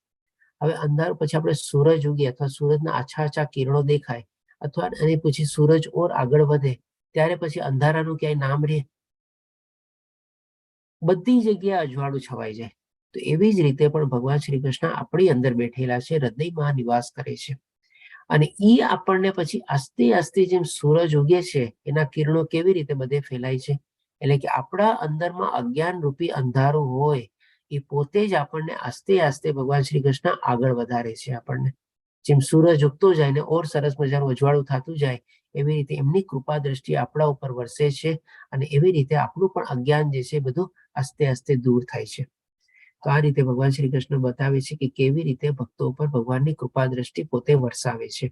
હવે અંધારું પછી આપણે સૂરજ ઉગે અથવા સૂરજના આછા આછા કિરણો દેખાય અથવા અને પછી સૂરજ ઓર આગળ વધે, ત્યારે પછી અંધારાનું ક્યાંય નામ રહે? બધી જગ્યાએ અજવાળું છવાઈ જાય. તો એવી જ રીતે પણ ભગવાન શ્રી કૃષ્ણ આપણી અંદર બેઠેલા છે, હૃદયમાં નિવાસ કરે છે અને એ આપણને પછી આસ્તે આસ્તે જેમ સૂરજ ઉગે છે એના કિરણો કેવી રીતે બધે ફેલાય છે, એટલે કે આપણા અંદરમાં અજ્ઞાન રૂપી અંધારું હોય એ પોતે જ આપણને આસ્તે આસ્તે ભગવાન શ્રી કૃષ્ણ આગળ વધારે છે. આપણને જેમ સૂરજ ઉગતો જાય ને ઓર સરસ મજાનું અજવાળું થતું જાય, એવી રીતે એમની કૃપા દ્રષ્ટિ આપણા ઉપર વરસે છે અને એવી રીતે આપણું પણ અજ્ઞાન જે છે બધું આસ્તે આસ્તે દૂર થાય છે. તો આ રીતે ભગવાન શ્રી કૃષ્ણ બતાવે છે કે કેવી રીતે ભક્તો ઉપર ભગવાનની કૃપા દ્રષ્ટિ પોતે વરસાવે છે.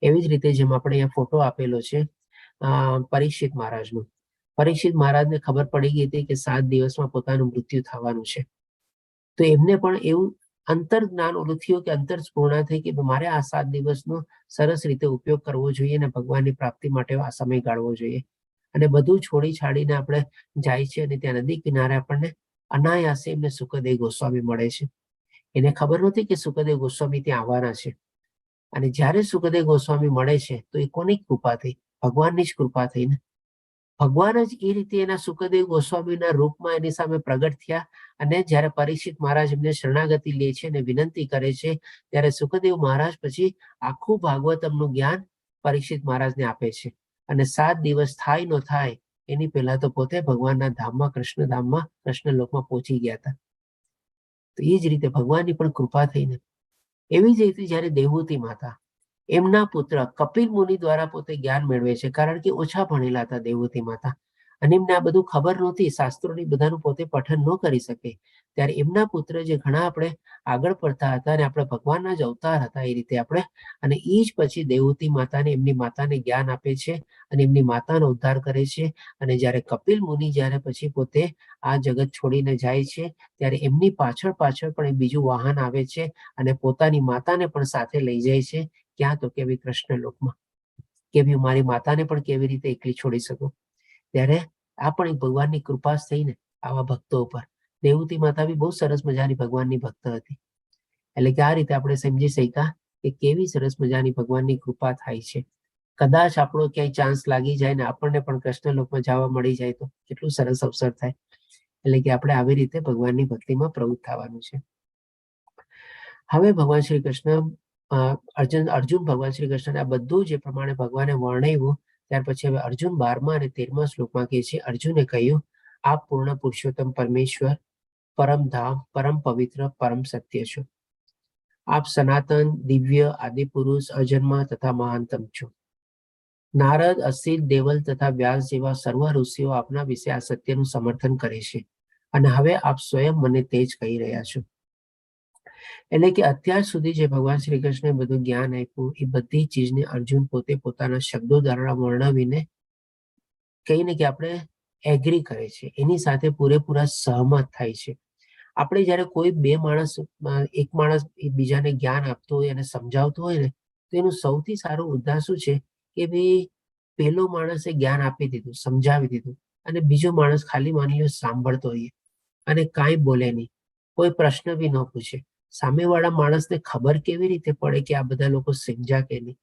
એવી જ રીતે જેમ આપણે અહીંયા ફોટો આપેલો છે પરીક્ષિત મહારાજનો. પરીક્ષિત મહારાજને ખબર પડી ગઈ હતી કે 7 દિવસમાં પોતાનું મૃત્યુ થવાનું છે. તો એમને પણ એવું અંતર જ્ઞાન ઓલું થયું કે અંતર સ્ફૂર્ણા થઈ કે મારે આ 7 દિવસનો સરસ રીતે ઉપયોગ કરવો જોઈએ અને ભગવાનની પ્રાપ્તિ માટે આ સમય ગાળવો જોઈએ. અને બધું છોડી છાડીને આપણે જાય છે અને ત્યાં નદી કિનારે આપણને અનાયાસે એમને સુખદેવ ગોસ્વામી મળે છે. એને ખબર નહોતી કે સુખદેવ ગોસ્વામી ત્યાં આવવાના છે. અને જ્યારે સુખદેવ ગોસ્વામી મળે છે તો એ કોની કૃપા થઈ? ભગવાનની જ કૃપા થઈ ને. ભગવાન જ એ રીતે એના સુખદેવ ગોસ્વામીના રૂપમાં એની સામે પ્રગટ થયા અને જ્યારે પરીક્ષિત મહારાજ એમને શરણાગતિ લે છે અને વિનંતી કરે છે ત્યારે સુખદેવ મહારાજ પછી આખું ભાગવતમનું જ્ઞાન પરીક્ષિત મહારાજને આપે છે અને 7 દિવસ થાય ન થાય એની પહેલા તો પોતે ભગવાનના ધામમાં કૃષ્ણ લોકમાં પહોંચી ગયા હતા. તો એ જ રીતે ભગવાનની પણ કૃપા થઈને એવી જ રીતે જ્યારે દેવહૂતિ માતા એમના પુત્ર કપિલ મુનિ દ્વારા પોતે જ્ઞાન મેળવે છે, કારણ કે ઓછા ભણેલા હતા દેવહૂતિ માતા અને એમને આ બધું ખબર નહોતી, શાસ્ત્રોની બધાનું પોતે પઠન ન કરી શકે. ત્યારે એમના પુત્ર જે ઘણા આપણે આગળ પડતા હતા અને આપણે ભગવાનના જ અવતાર હતા એ રીતે આપણે, અને એ જ પછી દેવહૂતિ માતાને એમની માતાને જ્ઞાન આપે છે અને એમની માતાનો ઉદ્ધાર કરે છે. અને જ્યારે કપિલ મુનિ જ્યારે પછી પોતે આ જગત છોડીને જાય છે ત્યારે એમની પાછળ પણ બીજું વાહન આવે છે અને પોતાની માતાને પણ સાથે લઈ જાય છે. ક્યાં તો કે કૃષ્ણ લોકમાં, કે મારી માતાને પણ કેવી રીતે એકલી છોડી શકું. ત્યારે આ પણ એક ભગવાનની કૃપા થઈને આવા ભક્તો ઉપર. દેવહૂતિ માતા બી બહુ સરસ મજાની ભગવાનની ભક્ત હતી. એટલે કે આ રીતે આપણે સમજી શક્યા કે કેવી સરસ મજાની ભગવાનની કૃપા થાય છે. કદાચ આપણો ક્યાંય ચાન્સ લાગી જાય ને આપણને પણ કૃષ્ણ લોકમાં જવા મળી જાય તો કેટલું સરસ અવસર થાય. એટલે કે આપણે આવી રીતે ભગવાનની ભક્તિમાં પ્રવૃત્ત થવાનું છે. હવે ભગવાન શ્રી કૃષ્ણ અર્જુન ભગવાન શ્રી કૃષ્ણ આ બધું જે પ્રમાણે ભગવાને વર્ણવ્યું ત્યાર પછી હવે અર્જુન 12મા અને 13મા શ્લોકમાં કહે છે, અર્જુને કહ્યું, આપ પૂર્ણ પુરુષોત્તમ પરમેશ્વર, પરમ ધામ, પરમ પવિત્ર, પરમ સત્ય છો. આપ સનાતન, દિવ્ય, આદિ પુરુષ, અજન્મા તથા મહાનતમ છો. નારદ, અસિત, દેવલ તથા વ્યાસ જેવા સર્વ ઋષિઓ આપના વિશે આ સત્યનું સમર્થન કરે છે અને હવે આપ સ્વયં મને તે જ કહી રહ્યા છો. એટલે કે અત્યાર સુધી જે ભગવાન શ્રી કૃષ્ણે બધું જ્ઞાન આપ્યું એ બધી ચીજને અર્જુન પોતે પોતાના શબ્દો દ્વારા વર્ણવીને કહીને કે આપણે એગ્રી કરે છે, એની સાથે પૂરેપૂરા સહમત થાય છે. આપણે જ્યારે કોઈ એક માણસ બીજાને જ્ઞાન આપતો હોય અને સમજાવતો હોય ને તો એનું સૌથી સારું ઉદાહરણ શું છે કે ભાઈ પેલો માણસે જ્ઞાન આપી દીધું, સમજાવી દીધું અને બીજો માણસ ખાલી માની લો સાંભળતો હોઈએ અને કાંઈ બોલે નહીં, કોઈ પ્રશ્ન બી ન પૂછે. સામેવાળા માણસને ખબર કેવી રીતે પડે કે આ બધા લોકો સમજ્યા કે નહીં?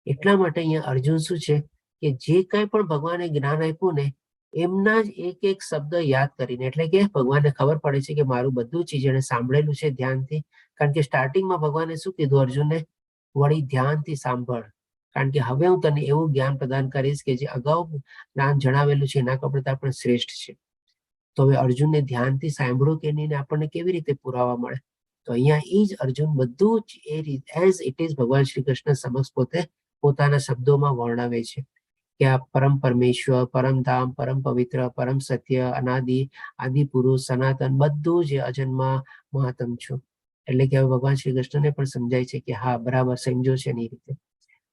એટલા માટે અહીંયા અર્જુન શું છે કે જે કાંઈ પણ ભગવાને જ્ઞાન આપ્યું ને એમના જ એક એક શબ્દ યાદ કરીને, એટલે કે ભગવાનને ખબર પડે છે કે મારું બધું ચીજ એને સાંભળેલું છે ધ્યાનથી. કારણ કે સ્ટાર્ટિંગમાં ભગવાને શું કીધું અર્જુનને, વળી ધ્યાનથી સાંભળ, કારણ કે હવે હું તને એવું જ્ઞાન પ્રદાન કરીશ કે જે અગાઉ જ્ઞાન જણાવેલું છે એના કરતા પણ શ્રેષ્ઠ છે. તો હવે અર્જુનને ધ્યાનથી સાંભળ્યું કે નહીં આપણને કેવી રીતે પુરાવા મળે? તો અહીંયા એ જ અર્જુન બધું જ એ રીતે એઝ ઇટ ઇઝ ભગવાન શ્રી કૃષ્ણ સમક્ષ પોતે પોતાના શબ્દોમાં વર્ણવે છે કે આ પરમ પરમેશ્વર, પરમ ધામ, પરમ પવિત્ર, પરમ સત્ય, અનાદિ, આદિ પુરુષ, સનાતન, બધું જ અજન્મા મહાતમ છો. એટલે કે હવે ભગવાન શ્રી કૃષ્ણને પણ સમજાય છે કે હા બરાબર સમજો છે એ રીતે.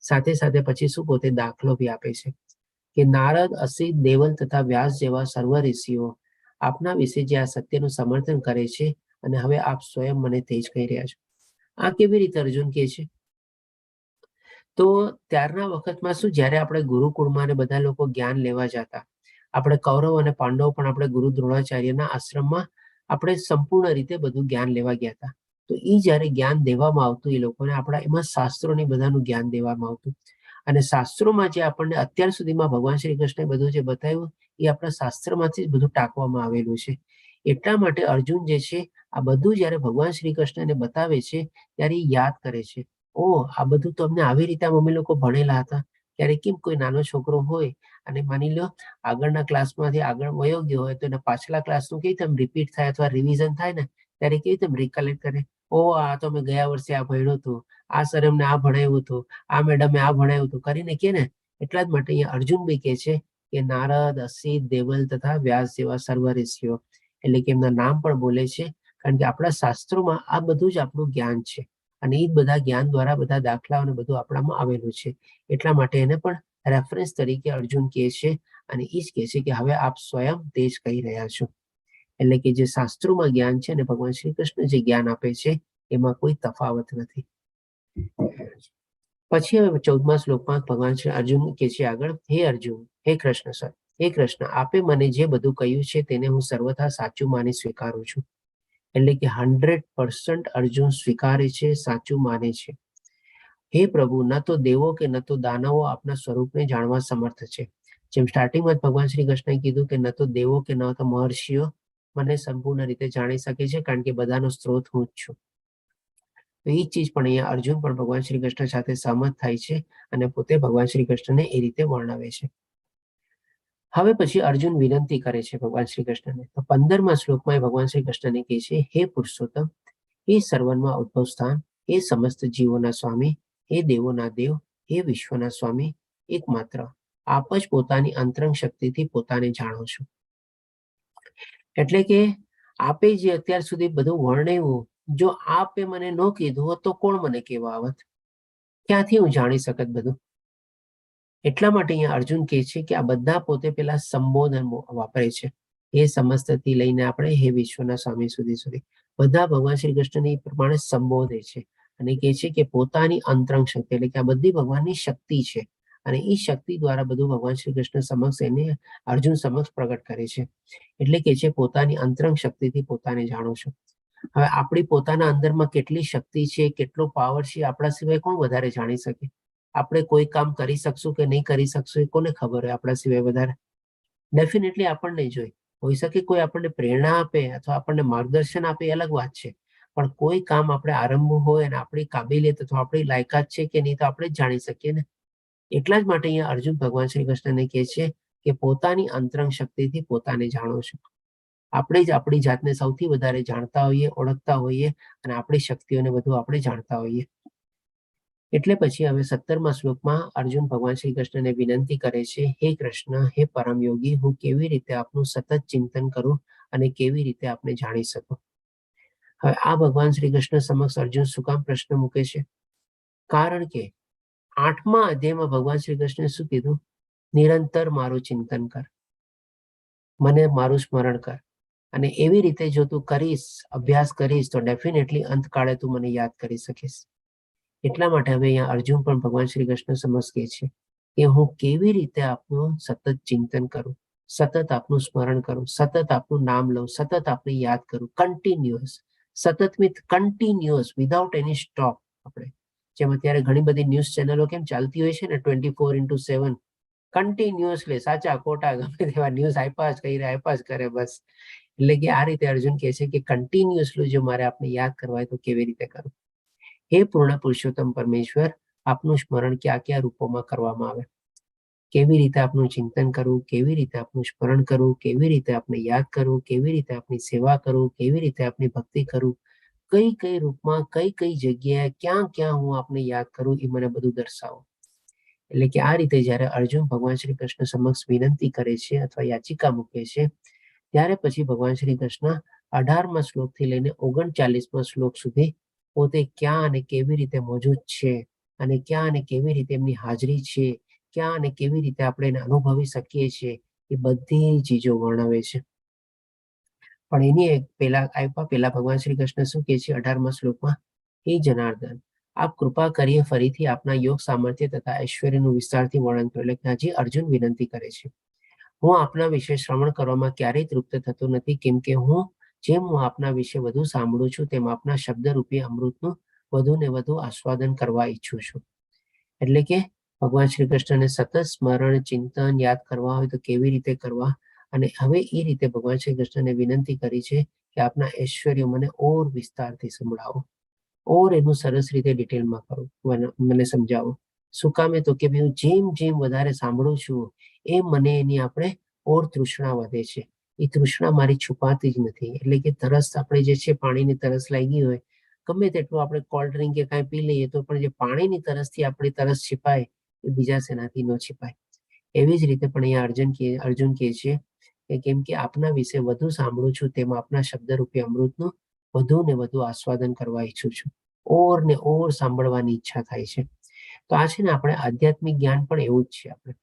સાથે સાથે પછી શું પોતે દાખલો બી આપે છે કે નારદ, અસિત, દેવલ તથા વ્યાસ જેવા સર્વ ઋષિઓ આપના વિશે જે આ સત્યનું સમર્થન કરે છે અને હવે આપ સ્વયં મને તે જ કહી રહ્યા છો. આ કેવી રીતે અર્જુન કહે છે? તો ત્યારના વખતમાં શું, જ્યારે આપણે ગુરુકુળમાં ને બધા લોકો જ્ઞાન લેવા જતા, આપણે કૌરવ અને પાંડવ પણ આપણે ગુરુ દ્રોણાચાર્યના આશ્રમમાં આપણે સંપૂર્ણ રીતે બધું જ્ઞાન લેવા ગયા હતા. તો એ જ્યારે જ્ઞાન દેવામાં આવતું એ લોકોને આપણા એમાં શાસ્ત્રોને બધાનું જ્ઞાન દેવામાં આવતું અને શાસ્ત્રોમાં જે આપણને અત્યાર સુધીમાં ભગવાન શ્રી કૃષ્ણે બધું જે બતાવ્યું એ આપણા શાસ્ત્રમાંથી જ બધું ટાંકવામાં આવેલું છે. એટલા માટે અર્જુન જે છે આ બધું જ્યારે ભગવાન શ્રી કૃષ્ણને બતાવે છે ત્યારે એ યાદ કરે છે, આ બધું તો અમને આવી રીતે અમે લોકો ભણેલા હતા. ત્યારે કેમ કોઈ નાનો છોકરો હોય અને માની લો આગળના ક્લાસમાંથી આગળ વયો ગયો હોય તો એના પાછલા ક્લાસનું કેવી રીતે રિપીટ થાય અથવા રિવિઝન થાય ને ત્યારે કેવી રીતે રિકલેક્ટ કરે, આ તો અમે ગયા વર્ષે આ ભણ્યું હતું, આ સર અમને આ ભણાવ્યું હતું, આ મેડમે આ ભણાવ્યું હતું કરીને કે ને. એટલા જ માટે અહીંયા અર્જુન બી કહે છે કે નારદ, અસિત, દેવલ તથા વ્યાસ જેવા સર્વ ઋષિઓ, એટલે કે એમના નામ પણ બોલે છે કારણ કે આપણા શાસ્ત્રોમાં આ બધું જ આપણું જ્ઞાન છે અને એ બધા જ્ઞાન દ્વારા બધા દાખલાઓ અને બધું આપણામાં આવેલું છે. એટલા માટે એને પણ રેફરન્સ તરીકે અર્જુન કહે છે અને એ જ કહે છે કે હવે આપ સ્વયં તે જ કહી રહ્યા છો. એટલે કે જે શાસ્ત્રોમાં જ્ઞાન છે અને ભગવાન શ્રી કૃષ્ણ જે જ્ઞાન આપે છે એમાં કોઈ તફાવત નથી. પછી હવે 14મા શ્લોકમાં ભગવાન શ્રી અર્જુન કહે છે આગળ, હે અર્જુન, હે કૃષ્ણ સર, હે કૃષ્ણ, આપે મને જે બધું કહ્યું છે તેને હું સર્વથા સાચું માની સ્વીકારું છું. એટલે કે 100% અર્જુન સ્વીકારે છે, સાચું માને છે. હે પ્રભુ, ન તો દેવો કે ન તો દાનવો આપના સ્વરૂપને જાણવા સમર્થ છે. જેમ સ્ટાર્ટિંગમાં જ ભગવાન શ્રી કૃષ્ણએ કીધું કે ન તો દેવો કે ન તો મહર્ષિઓ મને સંપૂર્ણ રીતે જાણી શકે છે, કારણ કે બધાનો સ્ત્રોત હું જ છું. તો એ ચીજ પણ અહીંયા અર્જુન પણ ભગવાન શ્રી કૃષ્ણ સાથે સહમત થાય છે અને પોતે ભગવાન શ્રી કૃષ્ણને એ રીતે વર્ણવે છે. હવે પછી અર્જુન વિનંતી કરે છે ભગવાન શ્રી કૃષ્ણને. તો 15મા શ્લોકમાં ભગવાન શ્રી કૃષ્ણને કહે છે, હે પુરુષોત્તમ, હે સર્વનમાં ઉદ્ભવ સ્થાન, હે સમસ્ત જીવોના સ્વામી, હે દેવોના દેવ, હે વિશ્વના સ્વામી, એકમાત્ર આપ જ પોતાની અંતરંગ શક્તિથી પોતાને જાણો છો. એટલે કે આપે જે અત્યાર સુધી બધું વર્ણવ્યું, જો આપે મને ન કીધું હોત તો કોણ મને કહેવા આવત? ક્યાંથી હું જાણી શકત બધું? એટલા માટે અહીંયા અર્જુન કહે છે કે આ બધા પોતે પેલા સંબોધન વાપરે છે. એ સમસ્તથી લઈને આપણે હે વિશ્વના સ્વામી સુધી બધા ભગવાન શ્રી કૃષ્ણને એ પ્રમાણે સંબોધે છે અને કહે છે કે પોતાની અંતરંગ શક્તિ, એટલે કે આ બધી ભગવાનની શક્તિ છે અને એ શક્તિ દ્વારા બધું ભગવાન શ્રી કૃષ્ણ સમક્ષ એને અર્જુન સમક્ષ પ્રગટ કરે છે. એટલે કે છે પોતાની અંતરંગ શક્તિથી પોતાને જાણો છો. હવે આપણી પોતાના અંદરમાં કેટલી શક્તિ છે, કેટલો પાવર છે, આપણા સિવાય કોણ વધારે જાણી શકે? આપણે કોઈ કામ કરી શકશું કે નહીં કરી શકશું એ કોને ખબર હોય આપણા સિવાય વધારે? ડેફિનેટલી આપણને જોઈ હોઈ શકે કોઈ આપણને પ્રેરણા આપે અથવા આપણને માર્ગદર્શન આપે એ અલગ વાત છે, પણ કોઈ કામ આપણે આરંભવું હોય અને આપણી કાબિલિયત અથવા આપણી લાયકાત છે કે નહીં તો આપણે જ જાણી શકીએ ને. એટલા જ માટે અહીંયા અર્જુન ભગવાન શ્રી કૃષ્ણને કહે છે કે પોતાની અંતરંગ શક્તિથી પોતાને જાણો છો. આપણે જ આપણી જાતને સૌથી વધારે જાણતા હોઈએ, ઓળખતા હોઈએ અને આપણી શક્તિઓને બધું આપણે જાણતા હોઈએ. એટલે પછી હવે 17મા શ્લોકમાં અર્જુન ભગવાન શ્રી કૃષ્ણને વિનંતી કરે છે, હે કૃષ્ણ, હે પરમ યોગી, હું કેવી રીતે આપનું સતત ચિંતન કરું અને કેવી રીતે આપને જાણી શકું? હવે આ ભગવાન શ્રી કૃષ્ણ સમક્ષ અર્જુન શું કામ પ્રશ્ન મૂકે છે? કારણ કે 8મા અધ્યાયમાં ભગવાન શ્રી કૃષ્ણે શું કીધું? નિરંતર મારું ચિંતન કર, મને મારું સ્મરણ કર, અને એવી રીતે જો તું કરીશ, અભ્યાસ કરીશ તો ડેફિનેટલી અંતકાળે તું મને યાદ કરી શકીશ. એટલા માટે હવે અહીંયા અર્જુન પણ ભગવાન શ્રી કૃષ્ણ સમક્ષ કહે છે કે હું કેવી રીતે આપનું સતત ચિંતન કરું, સતત આપનું સ્મરણ કરું, સતત આપનું નામ લઉં, સતત આપને યાદ કરું, કન્ટિન્યુઅસ, સતત with continuous, without any stop. આપણે જેમ અત્યારે ઘણી બધી ન્યૂઝ ચેનલો કેમ ચાલતી હોય છે ને 24/7 કન્ટિન્યુઅસલી સાચા ખોટા ગમે તેવા ન્યૂઝ આપ્યા જ કરે બસ. એટલે કે આ રીતે અર્જુન કહે છે કે કન્ટિન્યુઅસલી જો મારે આપને યાદ કરવા હોય તો કેવી રીતે કરું? હે પૂર્ણ પુરુષોત્તમ પરમેશ્વર, આપનું સ્મરણ કયા કયા રૂપોમાં કરવામાં આવે? કેવી રીતે આપનું ચિંતન કરવું, કેવી રીતે આપનું સ્મરણ કરવું, કેવી રીતે આપને યાદ કરવું, કેવી રીતે આપની સેવા કરવું, કેવી રીતે આપની ભક્તિ કરવું, કઈ કઈ રૂપમાં, કઈ કઈ જગ્યાએ, ક્યાં ક્યાં હું આપને યાદ કરું, એ મને બધું દર્શાવો. એટલે કે આ રીતે જ્યારે અર્જુન ભગવાન શ્રી કૃષ્ણ સમક્ષ વિનંતી કરે છે અથવા યાચિકા મૂકે છે, ત્યારે પછી ભગવાન શ્રી કૃષ્ણ 18મા શ્લોકથી લઈને 39મા શ્લોક સુધી પોતે ક્યાં અને કેવી રીતે મોજૂદ છે અને ક્યાં અને કેવી રીતે એમની હાજરી છે, ક્યાં અને કેવી રીતે આપણે એને અનુભવી શકીએ છીએ, એ બધી ચીજો વર્ણવે છે. પણ એની પહેલા ભગવાન શ્રી કૃષ્ણ શું કહે છે 18મા શ્લોકમાં? હે જનાર્દન, આપ કૃપા કરીએ ફરીથી આપના યોગ સામર્થ્ય તથા ઐશ્વર્યનું વિસ્તારથી વર્ણન કરો. એટલે હજી અર્જુન વિનંતી કરે છે. હું આપના વિશે શ્રવણ કરવામાં ક્યારેય તૃપ્ત થતો નથી, કેમ કે જેમ હું આપના વિશે વધુ સાંભળું છું તેમ આપના શબ્દરૂપી અમૃતનું વધુ ને વધુ આસ્વાદન કરવા ઈચ્છું છું. એટલે કે ભગવાન શ્રી કૃષ્ણને સતત સ્મરણ, ચિંતન, યાદ કરવા હોય તો કેવી રીતે કરવા? અને હવે એ રીતે ભગવાન શ્રી કૃષ્ણને વિનંતી કરી છે કે આપના ઐશ્વર્ય મને ઓર વિસ્તારથી સંભળાવો, ઓર એનું સરસ રીતે ડિટેલમાં કરો, મને સમજાવો. શું કામે? તો કે હું જેમ જેમ વધારે સાંભળું છું એ મને એની આપણે ઓર તૃષ્ણા વધે છે. એ તૃષ્ણા મારી છુપાતી જ નથી. એટલે કે તરસ આપણે જે છે, પાણીની તરસ લાગી હોય, ગમે તેટલું આપણે કોલ્ડ ડ્રિંક કે કાંઈ પી લઈએ તો પણ જે પાણીની તરસથી આપણી તરસ छिपाય એ બીજા શેનાથી ન छिपाય. એવી જ રીતે પણ અહીંયા અર્જુન કહે છે કે કેમ કે આપના વિશે વધુ સાંભળું છું તેમ આપના શબ્દરૂપી અમૃતનું વધુ ને વધુ આસ્વાદન કરવા ઈચ્છું છું. ઓર ને ઓર સાંભળવાની ઈચ્છા થાય છે. તો આ છે ને આપણે આધ્યાત્મિક જ્ઞાન પણ એવું જ છે. આપણે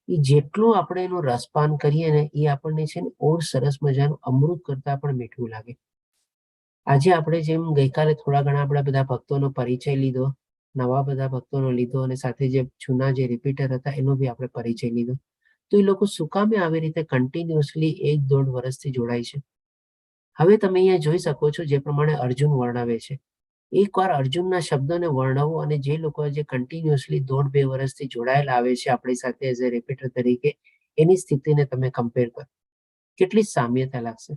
એ જેટલું આપણે એનું રસપાન કરીએ ને એ આપણને છે ને ઓર સરસ મજાનું અમૃત કરતા પણ મીઠું લાગે. આજે આપણે જેમ ગઈકાલે થોડા ઘણા આપણા બધા ભક્તોનો પરિચય લીધો, નવા બધા ભક્તોનો લીધો અને સાથે જે જૂના જે રિપીટર હતા એનો બી આપણે પરિચય લીધો. તો એ લોકો શું કામે આવી રીતે કન્ટિન્યુઅસલી 1-1.5 વર્ષથી જોડાય છે? હવે તમે અહીંયા જોઈ શકો છો જે પ્રમાણે અર્જુન વર્ણવે છે એકવાર અર્જુનના શબ્દોને વર્ણવો અને જે લોકો જે કન્ટિન્યુઅસલી 1.5-2 વર્ષથી જોડાયેલા આવે છે આપણી સાથે એઝ અ રિપીટર તરીકે, એની સ્થિતિને તમે કમ્પેર કરો, કેટલી સામ્યતા લાગશે.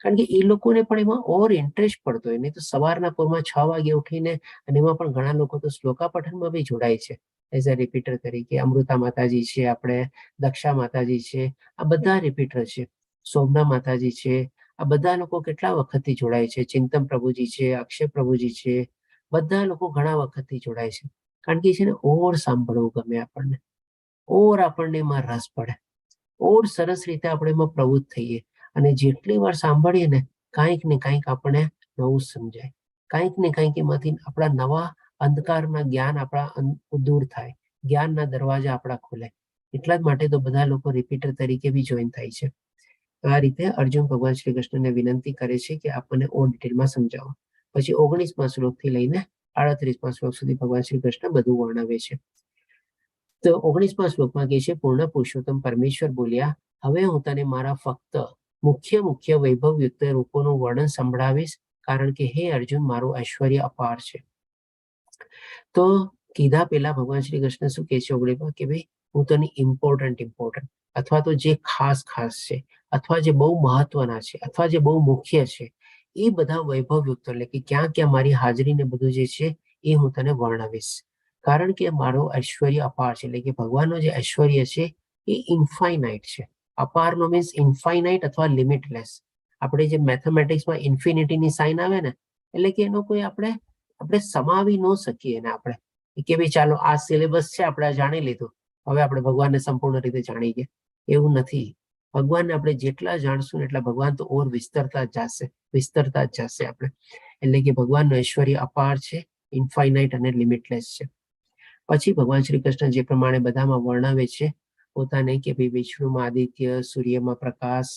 કારણ કે એ લોકોને પણ એમાં ઓર ઇન્ટરેસ્ટ પડતો હોય. નહીં તો સવારના પોરમાં 6 વાગે ઉઠીને, અને એમાં પણ ઘણા લોકો તો શ્લોકા પઠનમાં બી જોડાય છે એઝ અ રિપીટર તરીકે. અમૃતા માતાજી છે, આપણે દક્ષા માતાજી છે, આ બધા રિપીટર છે. સોમના માતાજી છે, આ બધા લોકો કેટલા વખતથી જોડાય છે. ચિંતન પ્રભુજી છે, અક્ષય પ્રભુજી છે, બધા લોકો ઘણા વખતથી જોડાય છે. કારણ કે છે ને ઓર સાંભળવું ગમે આપણને, ઓર આપણને એમાં રસ પડે, ઓર સરસ રીતે આપણે એમાં પ્રવૃત્ત થઈએ. અને જેટલી વાર સાંભળીએ ને કાંઈક ને કાંઈક આપણે નવું સમજાય, કાંઈક ને કાંઈક એમાંથી આપણા નવા અંધકારના જ્ઞાન આપણા દૂર થાય, જ્ઞાનના દરવાજા આપણા ખુલે. એટલા જ માટે તો બધા લોકો રિપીટર તરીકે બી જોઈન થાય છે. તો આ રીતે અર્જુન ભગવાન શ્રી કૃષ્ણને વિનંતી કરે છે કે આપણને ઓર ડિટેલમાં સમજાવો. પછી 19મા શ્લોકથી લઈને 38મા શ્લોક સુધી ભગવાન શ્રી કૃષ્ણ બધું વર્ણવે છે. તો 19મા શ્લોકમાં કહે છે, પૂર્ણ પુરુષોત્તમ પરમેશ્વર બોલ્યા, હવે હું તને મારા ફક્ત મુખ્ય વૈભવયુક્ત રૂપોનું વર્ણન સંભળાવીશ, કારણ કે હે અર્જુન, મારું ઐશ્વર્ય અપાર છે. તો કીધા પહેલા ભગવાન શ્રી કૃષ્ણ શું કહે છે 19માં, કે ભાઈ હું તને ઇમ્પોર્ટન્ટ અથવા તો જે ખાસ છે, અથવા જે બહુ મહત્વના છે, અથવા જે બહુ મુખ્ય છે, એ બધા વૈભવયુક્ત, એટલે કે ક્યાં ક્યાં મારી હાજરી ને બધું જે છે એ હું તને વર્ણવીશ. કારણ કે મારો ઐશ્વર્ય અપાર છે, એટલે કે ભગવાનનો જે ઐશ્વર્ય છે એ ઇન્ફાઇનાઇટ છે. અપારનો મીન્સ ઇન્ફાઇનાઇટ અથવા લિમિટલેસ. આપણે જે મેથેમેટિક્સમાં ઇન્ફિનિટીની સાઇન આવે ને, એટલે કે એનો કોઈ આપણે સમાવી ન શકીએ એને. આપણે કે ભાઈ ચાલો આ સિલેબસ છે, આપણે જાણી લીધું, હવે આપણે ભગવાનને સંપૂર્ણ રીતે જાણી ગયા, એવું નથી. ભગવાનને આપણે જેટલા જાણશું એટલા ભગવાન તો ઓર વિસ્તરતા જ જશે આપણે. એટલે કે ભગવાનનું ઐશ્વર્ય અપાર છે, ઇન્ફાઇનાઇટ અને લિમિટલેસ છે. પછી ભગવાન શ્રી કૃષ્ણ જે પ્રમાણે બધામાં વર્ણવે છે પોતાને, કે ભાઈ વિષ્ણુમાં આદિત્ય, સૂર્યમાં પ્રકાશ,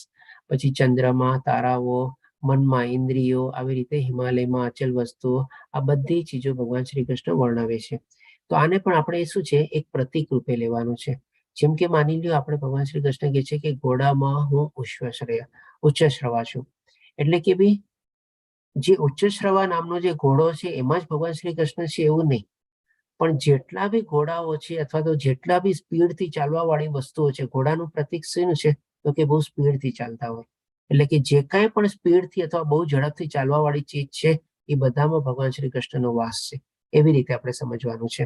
પછી ચંદ્રમાં તારાઓ, મનમાં ઇન્દ્રિયો, આવી રીતે હિમાલયમાં અચલ વસ્તુઓ, આ બધી ચીજો ભગવાન શ્રી કૃષ્ણ વર્ણવે છે. તો આને પણ આપણે શું છે, એક પ્રતીક રૂપે લેવાનું છે. જેમ કે માની લ્યો આપણે ભગવાન શ્રી કૃષ્ણ કહે છે કે ઘોડામાં હું ઉચ્ચશ્રવા છું. એટલે કે ભાઈ જે ઉચ્ચશ્રવા નામનો જે ઘોડો છે એમાં જ ભગવાન શ્રી કૃષ્ણ છે એવું નહીં, પણ જેટલા બી ઘોડાઓ છે અથવા તો જેટલા બી સ્પીડથી ચાલવા વાળી વસ્તુઓ છે, ઘોડાનું પ્રતીક શું છે તો કે બહુ સ્પીડથી ચાલતા હોય. એટલે કે જે કાંઈ પણ સ્પીડથી અથવા બહુ ઝડપથી ચાલવા વાળી ચીજ છે એ બધામાં ભગવાન શ્રી કૃષ્ણનો વાસ છે. એવી રીતે આપણે સમજવાનું છે.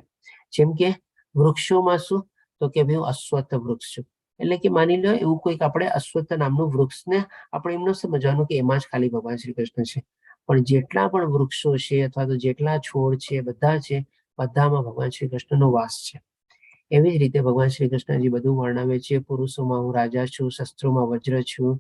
જેમ કે વૃક્ષોમાં શું, તો કે ભાઈ અશ્વત્થ વૃક્ષ છું. એટલે કે માની લો એવું કોઈક આપણે અશ્વત્થ નામનું વૃક્ષને આપણે એમ ન સમજવાનું કે એમાં જ ખાલી ભગવાન શ્રી કૃષ્ણ છે, પણ જેટલા પણ વૃક્ષો છે અથવા તો જેટલા છોડ છે બધા છે, બધામાં ભગવાન શ્રી કૃષ્ણનો વાસ છે. એવી જ રીતે ભગવાન શ્રી કૃષ્ણજી બધું વર્ણવે છે. પુરુષોમાં હું રાજા છું, શસ્ત્રોમાં વજ્ર છું,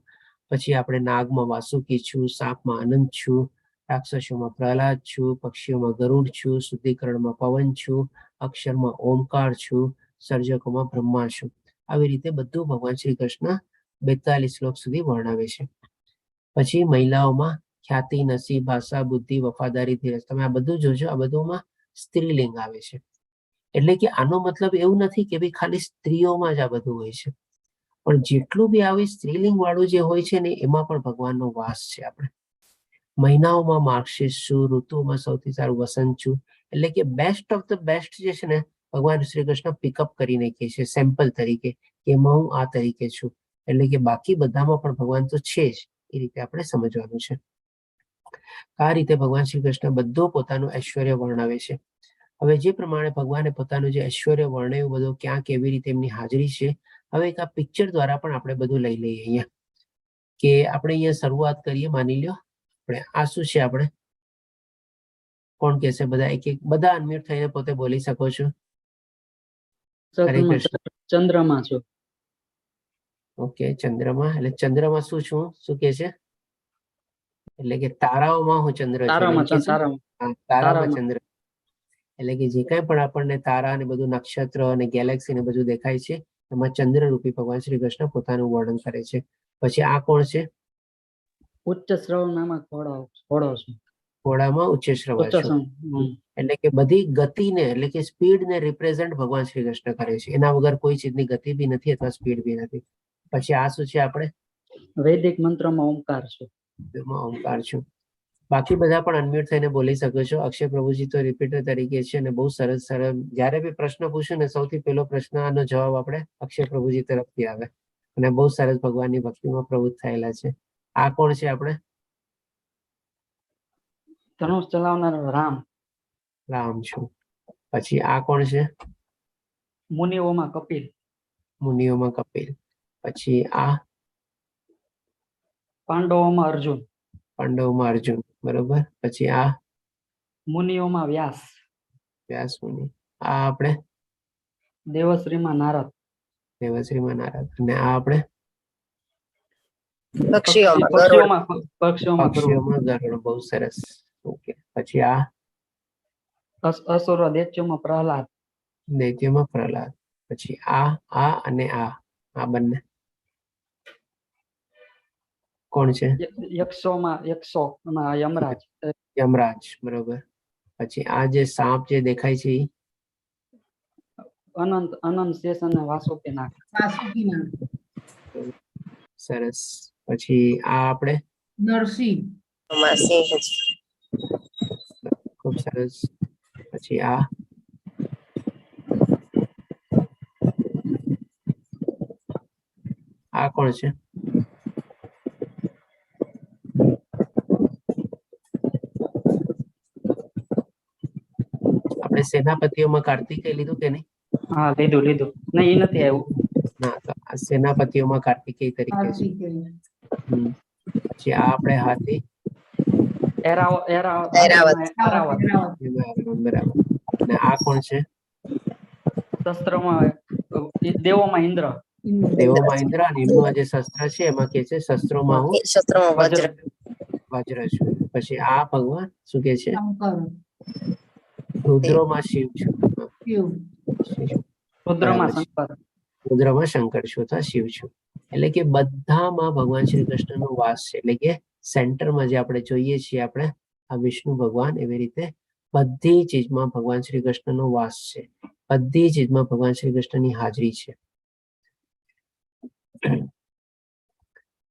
પછી આપણે નાગમાં વાસુકી છું, સાપમાં અનંત છું, રાક્ષસોમાં પ્રહલાદ છું, પક્ષીઓમાં ગરુડ છું, શુદ્ધિકરણમાં પવન છું, અક્ષરમાં ઓમકાર છું, સર્જકોમાં બ્રહ્મા છું. આવી રીતે બધું ભગવાન શ્રી કૃષ્ણ 42 શ્લોક સુધી વર્ણવે છે. પછી મહિલાઓમાં ખ્યાતિ, નસીબ, ભાષા, બુદ્ધિ, વફાદારી, ધીરજ, તમે આ બધું જોજો, આ બધુંમાં સ્ત્રીલિંગ આવે છે. એટલે કે આનો મતલબ એવું નથી કે ભાઈ ખાલી સ્ત્રીઓમાં જ આ બધું હોય છે, પણ જેટલું બી આવી સ્ત્રીલિંગ વાળું જે હોય છે ને એમાં પણ ભગવાનનો વાસ છે. આપણે મહિનાઓમાં માર્ગશીર્ષ છું, ઋતુઓમાં સૌથી સારું વસંત છું. એટલે કે બેસ્ટ ઓફ ધ બેસ્ટ જે છે ને ભગવાન શ્રી કૃષ્ણ પિકઅપ કરીને કહે છે સેમ્પલ તરીકે, કે એમાં હું આ તરીકે છું. એટલે કે બાકી બધામાં પણ ભગવાન તો છે જ. એ રીતે આપણે સમજવાનું છે. આ રીતે ભગવાન શ્રી કૃષ્ણ બધું પોતાનું ઐશ્વર્ય વર્ણવે છે. હવે જે પ્રમાણે ભગવાને પોતાનું જે ઐશ્વર્ય વર્ણવ્યું બધું, ક્યાં કેવી રીતે એમની હાજરી છે, હવે એક આ પિક્ચર દ્વારા પણ આપણે બધું લઈ લઈએ. અહીંયા કે આપણે અહીંયા શરૂઆત કરીએ. માની લ્યો આપણે આ શું છે, આપણે કોણ કહેશે? બધા અનમ્યુટ થઈને પોતે બોલી શકો છો. હરે કૃષ્ણ. ચંદ્રમાં છું. ઓકે, ચંદ્રમાં. એટલે ચંદ્રમાં શું છું, શું કે છે? એટલે કે તારાઓમાં હું ચંદ્ર છું. તારામાં ચંદ્ર. એટલે કે જે કાંઈ પણ આપણને તારા ને બધું નક્ષત્ર અને ગેલેક્સી ને બધું દેખાય છે એમાં ચંદ્ર રૂપી ભગવાન શ્રી કૃષ્ણ પોતાનું વર્ણન કરે છે. પછી આ કોણ છે? ઉચ્ચ શ્રવણ નામક ઘોડો છે. ઘોડામાં ઉચ્ચ શ્રવા છું. એટલે કે બધી ગતિને, એટલે કે સ્પીડ ને રિપ્રેઝન્ટ ભગવાન શ્રી કૃષ્ણ કરે છે. એના વગર કોઈ ચીજની ગતિ બી નથી અથવા સ્પીડ બી નથી. પછી આ શું છે? આપણે વૈદિક મંત્રમાં ઓમકાર છે. ઓમકાર છું. બાકી બધા પણ અનમ્યુટ થઈને બોલી શકો છો. અક્ષય પ્રભુજી તો રિપીટર તરીકે છે અને બહુ સરસ સરસ જ્યારે બી પ્રશ્ન પૂછ્યો ને સૌથી પહેલો પ્રશ્નનો જવાબ આપણે અક્ષય પ્રભુજી તરફથી આવે અને બહુ સરસ ભગવાનની ભક્તિમાં પ્રવૃત્ત થયેલા છે. આ કોણ છે આપણે? ધનુષ ચલાવનાર રામ. રામ છું. પછી આ કોણ છે? મુનિઓમાં કપિલ. મુનિઓમાં કપિલ. પછી આ પાંડવોમાં અર્જુન. પાંડવોમાં અર્જુન. બરોબર. પછી આ મુનિઓમાં વ્યાસ. વ્યાસ મુનિ. આ આપણે દેવશ્રીમાં નારદ. દેવશ્રીમાં નારદ. અને આ આપણે પક્ષીઓમાં ગરુડ. પક્ષીઓમાં ગરુડ. બહુ સરસ. ઓકે. પછી આ અસુર દૈત્યોમાં પ્રહલાદ. દૈત્યમાં પ્રહલાદ. પછી આ અને આ બંને કોણ છે? યક્ષોમાં યમરાજ. યમરાજ. બરોબર. પછી આ જે સાપ જે દેખાય છે ઈ? અનંત શેષ અને વાસુકીનાગ. સરસ. પછી આ આપણે નરસિંહ. ખૂબ સરસ. પછી આ કોણ છે? આપણે સેનાપતિઓમાં કાર્તિકેય લીધું કે નહીં? હા, લીધું. નહીં, એ નથી આવ્યું. ના, તો આ સેનાપતિઓમાં કાર્તિકેય તરીકે છે. પછી આ આપણે હાથી. એરાવત. બરાબર. અને આ કોણ છે? શસ્ત્રમાં દેવોમાં ઇન્દ્ર. દેવોમાં ઇન્દ્ર. અને એમનું આ જે શસ્ત્ર છે એમાં કે છે શસ્ત્રોમાં હું વજ્ર. છું. પછી આ ભગવાન શું કે છે? રુદ્રોમાં શિવ છું. રુદ્રમાં શંકર. રુદ્રમાં શંકર છું અથવા શિવ છું. એટલે કે બધામાં ભગવાન શ્રી કૃષ્ણનો વાસ છે. એટલે કે સેન્ટરમાં જે આપણે જોઈએ છીએ આપણે આ વિષ્ણુ ભગવાન, એવી રીતે બધી ચીજમાં ભગવાન શ્રી કૃષ્ણનો વાસ છે. બધી ચીજમાં ભગવાન શ્રી કૃષ્ણની હાજરી છે.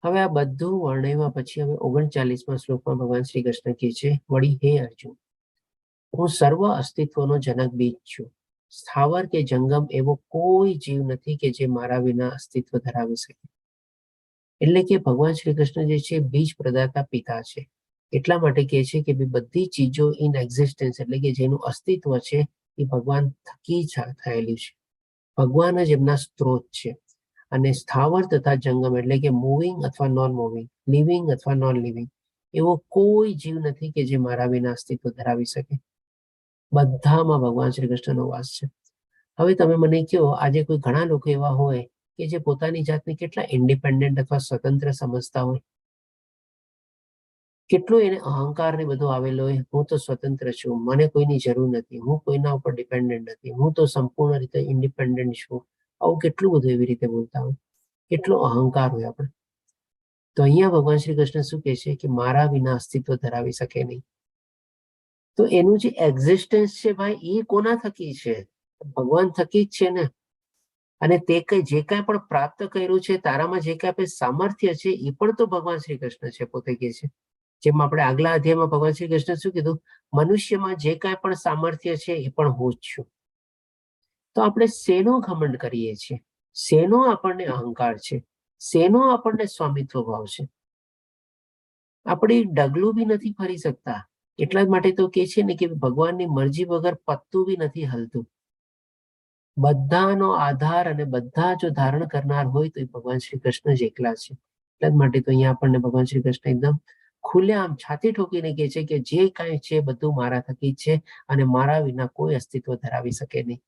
હવે આ બધું વર્ણવ્યા પછી હવે 39મા શ્લોકમાં ભગવાન શ્રી કૃષ્ણ કહે છે, વળી હે અર્જુન, હું સર્વ અસ્તિત્વનો જનક બીજ છું. સ્થાવર કે જંગમ એવો કોઈ જીવ નથી કે જે મારા વિના અસ્તિત્વ ધરાવી શકે. એટલે કે ભગવાન શ્રી કૃષ્ણ જે છે બીજ પ્રદાતા પિતા છે. એટલા માટે કહે છે કે બધી ચીજો ઇન એક્ઝિસ્ટન્સ એટલે કે જેનું અસ્તિત્વ છે એ ભગવાન થકી થયેલું છે. ભગવાન જ એમના સ્ત્રોત છે. અને સ્થાવર તથા જંગમ એટલે કે મૂવિંગ અથવા નોન મૂવિંગ, લિવિંગ અથવા નોન લિવિંગ એવો કોઈ જીવ નથી કે જે મારા વિના અસ્તિત્વ ધરાવી શકે. બધામાં ભગવાન શ્રી કૃષ્ણનો વાસ છે. હવે તમે મને કહો, આજે કોઈ ઘણા લોકો એવા હોય કે જે પોતાની જાતને કેટલા ઇન્ડિપેન્ડન્ટ અથવા સ્વતંત્ર સમજતા હોય, કેટલું એને અહંકાર ને બધું આવેલો હોય, હું તો સ્વતંત્ર છું, મને કોઈની જરૂર નથી, હું કોઈના ઉપર ડિપેન્ડન્ટ નથી, હું તો સંપૂર્ણ રીતે ઇન્ડિપેન્ડન્ટ છું. આવું કેટલું બધું એવી રીતે બોલતા હોય, કેટલો અહંકાર હોય આપણે. તો અહીંયા ભગવાન શ્રી કૃષ્ણ શું કહે છે કે મારા વિના અસ્તિત્વ ધરાવી શકે નહીં. તો એનું જે એક્ઝિસ્ટન્સ છે ભાઈ, એ કોના થકી છે? ભગવાન થકી જ છે ને. અને તે જે કાંઈ પણ પ્રાપ્ત કર્યું છે, તારામાં જે કાંઈ સામર્થ્ય છે, એ પણ તો ભગવાન શ્રી કૃષ્ણ છે, પોતે કહે છે. જેમ આપણે આગલા અધ્યાયમાં ભગવાન શ્રી કૃષ્ણ શું કીધું, મનુષ્યમાં જે કાંઈ પણ સામર્થ્ય છે એ પણ હું જ છું. તો આપણે શેનો ઘમંડ કરીએ છીએ? શેનો આપણને અહંકાર છે? શેનો આપણને સ્વામિત્વ ભાવ છે? આપણે ડગલું બી નથી ફરી શકતા. એટલા જ માટે તો કે છે ને કે ભગવાનની મરજી વગર પત્તું બી નથી હલતું. બધાનો આધાર અને બધા જો ધારણ કરનાર હોય તો એ ભગવાન શ્રી કૃષ્ણ જ એકલા છે. એટલા જ માટે તો અહીંયા આપણને ભગવાન શ્રી કૃષ્ણ એકદમ ખુલ્લેઆમ છાતી ઠોકીને કહે છે કે જે કાંઈ છે બધું મારા થકી છે અને મારા વિના કોઈ અસ્તિત્વ ધરાવી શકે નહીં.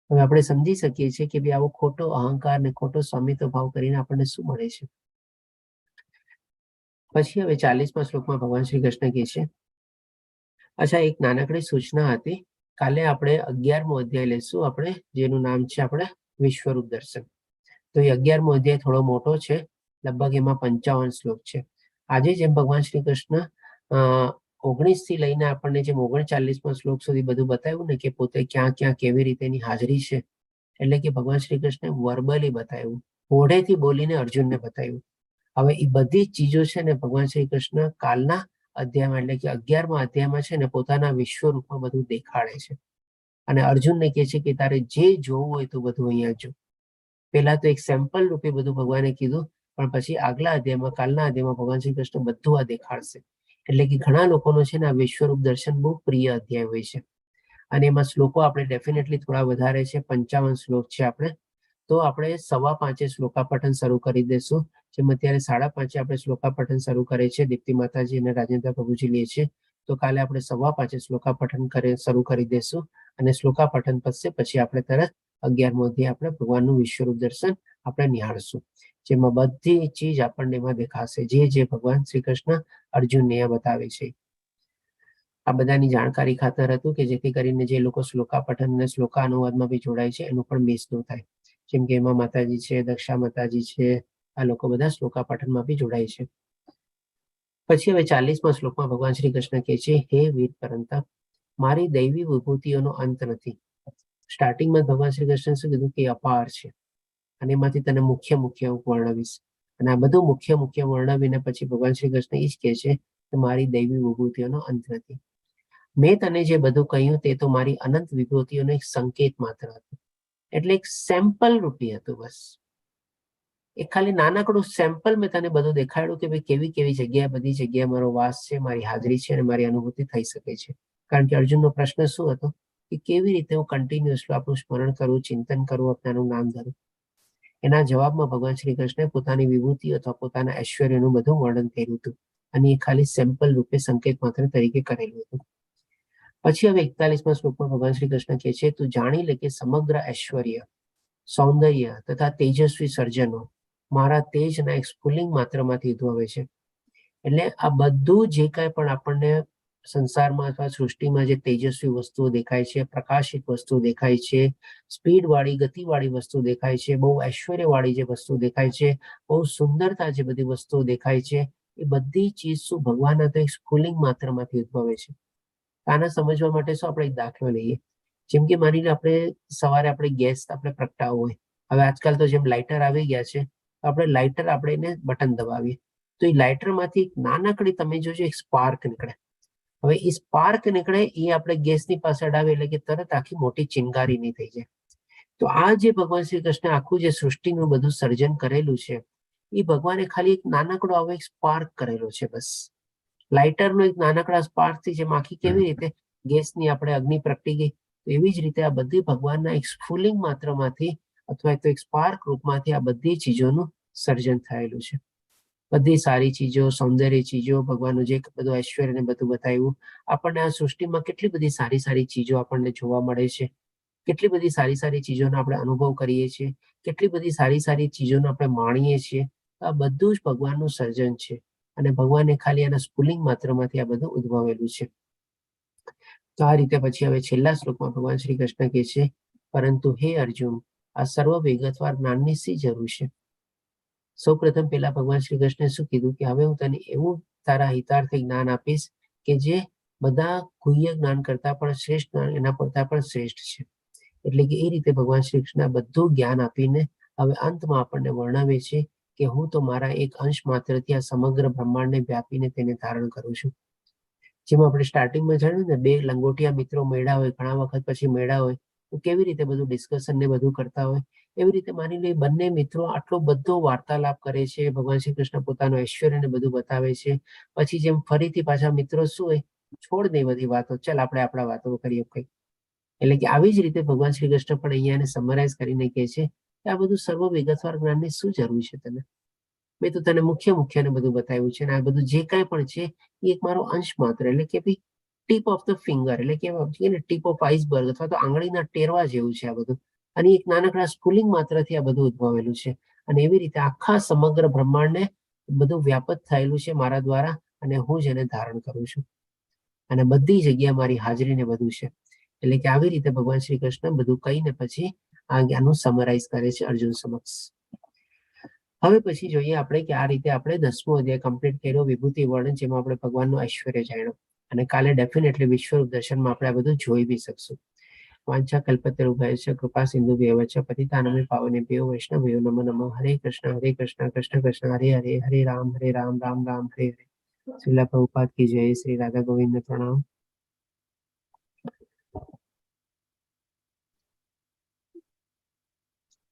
હવે આપણે સમજી શકીએ છીએ કે આવો ખોટો અહંકાર ને ખોટો સ્વામિત્વ ભાવ કરીને આપણને શું મળે છે. પછી હવે 40મા શ્લોકમાં ભગવાન શ્રી કૃષ્ણ કહે છે, અચ્છા, એક નાનકડી સૂચના હતી. કાલે આપણે 11મો અધ્યાય લેશું આપણે, જેનું નામ છે આપણે વિશ્વરૂપ દર્શન. તો એ 11મો અધ્યાય થોડો મોટો છે, લગભગ એમાં 55 શ્લોક છે. આજે જેમ ભગવાન શ્રી કૃષ્ણ 19 થી લઈને આપણને જેમ 39મા શ્લોક સુધી બધું બતાવ્યું ને કે પોતે ક્યાં ક્યાં કેવી રીતે એની હાજરી છે, એટલે કે ભગવાન શ્રી કૃષ્ણે વર્બલી બતાવ્યું, મોઢેથી બોલીને અર્જુનને બતાવ્યું. હવે એ બધી ચીજો છે ને ભગવાન શ્રી કૃષ્ણ કાલના અધ્યાયમાં એટલે કે 11મા અધ્યાયમાં છે ને પોતાના વિશ્વરૂપમાં બધું દેખાડે છે અને અર્જુનને કહે છે કે તારે જે જોવું હોય તો બધું અહીંયા જો. પહેલા તો એક સેમ્પલ રૂપે બધું ભગવાને કીધું, પણ પછી આગલા અધ્યાયમાં કાલના અધ્યાયમાં ભગવાન શ્રી કૃષ્ણ બધું આ દેખાડશે. એટલે કે ઘણા લોકોનો છે ને આ વિશ્વરૂપ દર્શન બહુ પ્રિય અધ્યાય હોય છે અને એમાં શ્લોકો આપણે ડેફિનેટલી થોડા વધારે છે, 55 શ્લોક છે આપણે. તો આપણે 5:15 શ્લોકાપઠન શરૂ કરી દેશું, જેમ અત્યારે 5:30 આપણે શ્લોકાપઠન શરૂ કરે છે દીપ્તિ માતાજી અને રાજેન્દ્ર પ્રભુજી લે છે. તો કાલે આપણે 5:15 શ્લોકાપઠન શરૂ કરી દેશું અને શ્લોકાપઠન પતશે પછી આપણે તરત 11મો અધ્યાય આપણે ભગવાનનું વિશ્વરૂપ દર્શન આપણે નિહાળશું, જેમાં બધી ચીજ આપણને એમાં દેખાશે, જે ભગવાન શ્રી કૃષ્ણ અર્જુનને અહીંયા બતાવે છે. આ બધાની જાણકારી ખાતર હતું કે જેથી કરીને જે લોકો શ્લોકાપઠન અને શ્લોકાનુવાદમાં બી જોડાય છે એનું પણ મિસ ન થાય. જેમ કે એમાં માતાજી છે, દક્ષા માતાજી છે, આ લોકો બધા શ્લોકાપઠનમાં બી જોડાય છે. પછી હવે 40મા શ્લોકમાં ભગવાન શ્રી કૃષ્ણ કહે છે, હે વીર પરંતપ, મારી દૈવી વિભૂતિઓનો અંત નથી. સ્ટાર્ટિંગમાં ભગવાન શ્રી કૃષ્ણ શું કીધું કે અપાર છે અને એમાંથી તને મુખ્ય વર્ણવીશ. અને આ બધું મુખ્ય વર્ણવીને પછી ભગવાન શ્રી કૃષ્ણ એ જ કહે છે કે મારી દૈવી વિભૂતિઓનો અંત નથી. મેં તને જે બધું કહ્યું તે તો મારી અનંત વિભૂતિઓનો એક સંકેત માત્ર હતો, એટલે એક સેમ્પલ રૂપી હતું. બસ એક ખાલી નાનકડું સેમ્પલ મેં તને બધું દેખાડ્યું કે ભાઈ કેવી કેવી જગ્યાએ બધી જગ્યાએ મારો વાસ છે, મારી હાજરી છે અને મારી અનુભૂતિ થઈ શકે છે. કારણ કે અર્જુનનો પ્રશ્ન શું હતો કે કેવી રીતે હું કન્ટિન્યુઅસલી આપણું સ્મરણ કરું, ચિંતન કરું, આપનાનું નામ ધરું. એના જવાબમાં ભગવાન શ્રી કૃષ્ણે પોતાની વિભૂતિ અથવા પોતાના ઐશ્વર્યનું બધું વર્ણન કર્યું હતું અને એ ખાલી સેમ્પલ રૂપે સંકેત માત્ર તરીકે કરેલું હતું. પછી હવે 41મા શ્લોકમાં ભગવાન શ્રી કૃષ્ણ કહે છે, તું જાણી લે કે સમગ્ર ઐશ્વર્ય, સૌંદર્ય તથા તેજસ્વી સર્જનો મારા તેજના એક સ્ફુલિંગ માત્રમાંથી ઉદ્ભવે છે. એટલે આ બધું જે કાંઈ પણ આપણને સંસારમાં અથવા સૃષ્ટિમાં જે તેજસ્વી વસ્તુઓ દેખાય છે, પ્રકાશિત વસ્તુ દેખાય છે, સ્પીડ વાળી ગતિવાળી વસ્તુ દેખાય છે, બહુ ઐશ્વર્ય વાળી જે વસ્તુ દેખાય છે, બહુ સુંદરતા જે બધી વસ્તુઓ દેખાય છે, એ બધી ચીજ શું ભગવાનના તો એક સ્ફુલિંગ માત્રમાંથી ઉદ્ભવે છે. આને સમજવા માટે શું આપણે એક દાખલો લઈએ. જેમ કે માની લો આપણે સવારે આપણે ગેસ આપણે પ્રગટાવવો હોય, હવે આજકાલ તો જેમ લાઇટર આવી ગયા છે, આપણે લાઇટર આપણે એને બટન દબાવીએ તો એ લાઇટરમાંથી એક નાનકડી તમે જોજો એક સ્પાર્ક નીકળે. હવે એ સ્પાર્ક નીકળે એ આપણે ગેસની પાસે અડાવે એટલે કે તરત આખી મોટી ચિનગારી નહીં થઈ જાય. તો આ જે ભગવાન શ્રી કૃષ્ણ આખું જે સૃષ્ટિનું બધું સર્જન કરેલું છે એ ભગવાને ખાલી એક નાનકડો આવો એક સ્પાર્ક કરેલો છે. બસ લાઇટરનો એક નાનકડા સ્પાર્કથી જેમ આખી કેવી રીતે ગેસની આપણે અગ્નિ પ્રગટી ગઈ, તો એવી જ રીતે આ બધી ભગવાનના એક સ્ફુલિંગ માત્રમાંથી અથવા તો એક સ્પાર્ક રૂપમાંથી આ બધી ચીજોનું સર્જન થયેલું છે. બધી સારી ચીજો, સૌંદર્ય ચીજો, ભગવાનનું જે બધું ઐશ્વર્ય બધું બતાવ્યું. આપણને આ સૃષ્ટિમાં કેટલી બધી સારી સારી ચીજો આપણને જોવા મળે છે, કેટલી બધી સારી સારી ચીજોનો આપણે અનુભવ કરીએ છીએ, કેટલી બધી સારી સારી ચીજોનો આપણે માણીએ છીએ. આ બધું જ ભગવાનનું સર્જન છે અને ભગવાને ખાલી આના સ્ફુલિંગ માત્રમાંથી આ બધું ઉદ્ભવેલું છે. તો આ રીતે પછી હવે છેલ્લા શ્લોકમાં ભગવાન શ્રી કૃષ્ણ કહે છે, પરંતુ હે અર્જુન, આ સર્વ વિગતવાર જ્ઞાનની શી જરૂર છે? સૌપ્રથમ પહેલા ભગવાન શ્રી કૃષ્ણે શું કીધું કે હવે હું તને એવું તારા હિતાર્થી જ્ઞાન આપીશ કે જે બધા ગુહ્ય જ્ઞાન કરતા પણ શ્રેષ્ઠ જ્ઞાન એના કરતા પણ શ્રેષ્ઠ છે. એટલે કે એ રીતે ભગવાન શ્રી કૃષ્ણ બધું જ્ઞાન આપીને હવે અંતમાં આપણને વર્ણવે છે કે હું તો મારા એક અંશ માત્રથી આ સમગ્ર બ્રહ્માંડને વ્યાપીને તેને ધારણ કરું છું. જેમ આપણે સ્ટાર્ટિંગમાં જાણ્યું ને, બે લંગોટિયા મિત્રો મળ્યા હોય, ઘણા વખત પછી મળ્યા હોય તો કેવી રીતે બધું ડિસ્કશન ને બધું કરતા હોય, એવી રીતે માની લો બંને મિત્રો આટલો બધો વાર્તાલાપ કરે છે, ભગવાન શ્રી કૃષ્ણ પોતાનું ઐશ્વર્ય ને બધું બતાવે છે. પછી જેમ ફરીથી પાછા મિત્રો શું હોય, છોડ દે બધી વાતો, ચાલ આપણે આપણા વાતો કરીએ કંઈક. એટલે કે આવી જ રીતે ભગવાન શ્રી કૃષ્ણ પણ અહીંયા સમરાઇઝ કરીને કહે છે કે આ બધું સર્વ વિગતવાર જ્ઞાનની શું જરૂર છે તને? મેં તો તને મુખ્ય ને બધું બતાવ્યું છે અને આ બધું જે કાંઈ પણ છે એ એક મારો અંશ માત્ર, એટલે કે ભાઈ ટીપ ઓફ ધ ફિંગર, એટલે કે ટીપ ઓફ આઈસબર્ગ અથવા તો આંગળીના ટેરવા જેવું છે આ બધું. અને એક નાનકડા સ્ફુલિંગ માત્રથી આ બધું ઉદ્ભવેલું છે અને એવી રીતે આખા સમગ્ર બ્રહ્માંડને બધું વ્યાપક થયેલું છે મારા દ્વારા અને હું જ એને ધારણ કરું છું અને બધી જગ્યાએ મારી હાજરીને બધું છે. એટલે કે આવી રીતે ભગવાન શ્રી કૃષ્ણ બધું કહીને પછી આ જ્ઞાનનું સમરાઇઝ કરે છે અર્જુન સમક્ષ. હવે પછી જોઈએ આપણે કે આ રીતે આપણે 10મો અધ્યાય કમ્પ્લીટ કર્યો, વિભૂતિ વર્ણન, જેમાં આપણે ભગવાનનું ઐશ્વર્ય જાણ્યું અને કાલે ડેફિનેટલી વિશ્વરૂપ દર્શનમાં આપણે આ બધું જોઈ બી શકશું. વાંછા કલ્પતરુભ્યશ્ચ કૃપા સિંધુભ્યેવ ચ પતિતાનાં પાવનેભ્યો વૈષ્ણવેભ્યો નમો નમઃ. હરે કૃષ્ણ કૃષ્ણ કૃષ્ણ હરે હરે, હરે રામ રામ હરે હરે. શ્રીલા પ્રભુપાદ કી જય. શ્રી રાધા ગોવિંદ પ્રણામ.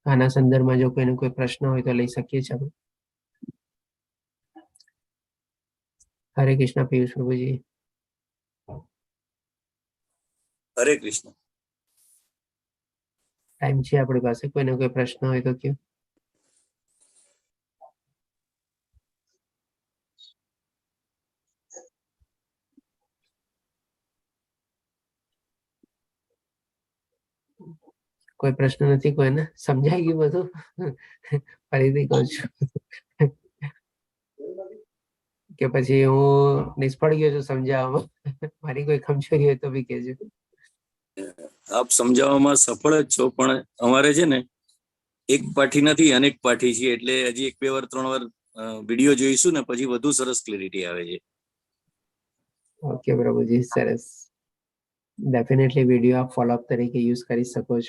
આના સંદર્ભમાં જો કોઈને કોઈ પ્રશ્ન હોય તો લઈ શકીએ છીએ આપણે. હરે કૃષ્ણ પિયુષ પ્રભુજી. હરે કૃષ્ણ. ટાઈમ છે આપણી પાસે, કોઈને કોઈ પ્રશ્ન હોય તો કયો. કોઈ પ્રશ્ન નથી કોઈને? સમજાઈ ગયું બધું? ફરીથી કહું છું કે પછી હું નિષ્ફળ ગયો છું સમજાવવામાં? મારી કોઈ કમજોરી હોય તો બી કહેજો. આપ સમજાવવામાં સફળ જ છો, પણ અમારે છે ને એક પાઠી નથી અનેક પાઠી છે, એટલે હજી 1-2 વાર 3 વાર વિડીયો જોઈશું ને પછી વધુ સરસ ક્લેરિટી આવે છે. ઓકે પ્રભુજી, સરસ. ડેફિનેટલી વિડીયો આપ ફોલોઅપ તરીકે યુઝ કરી શકો છો.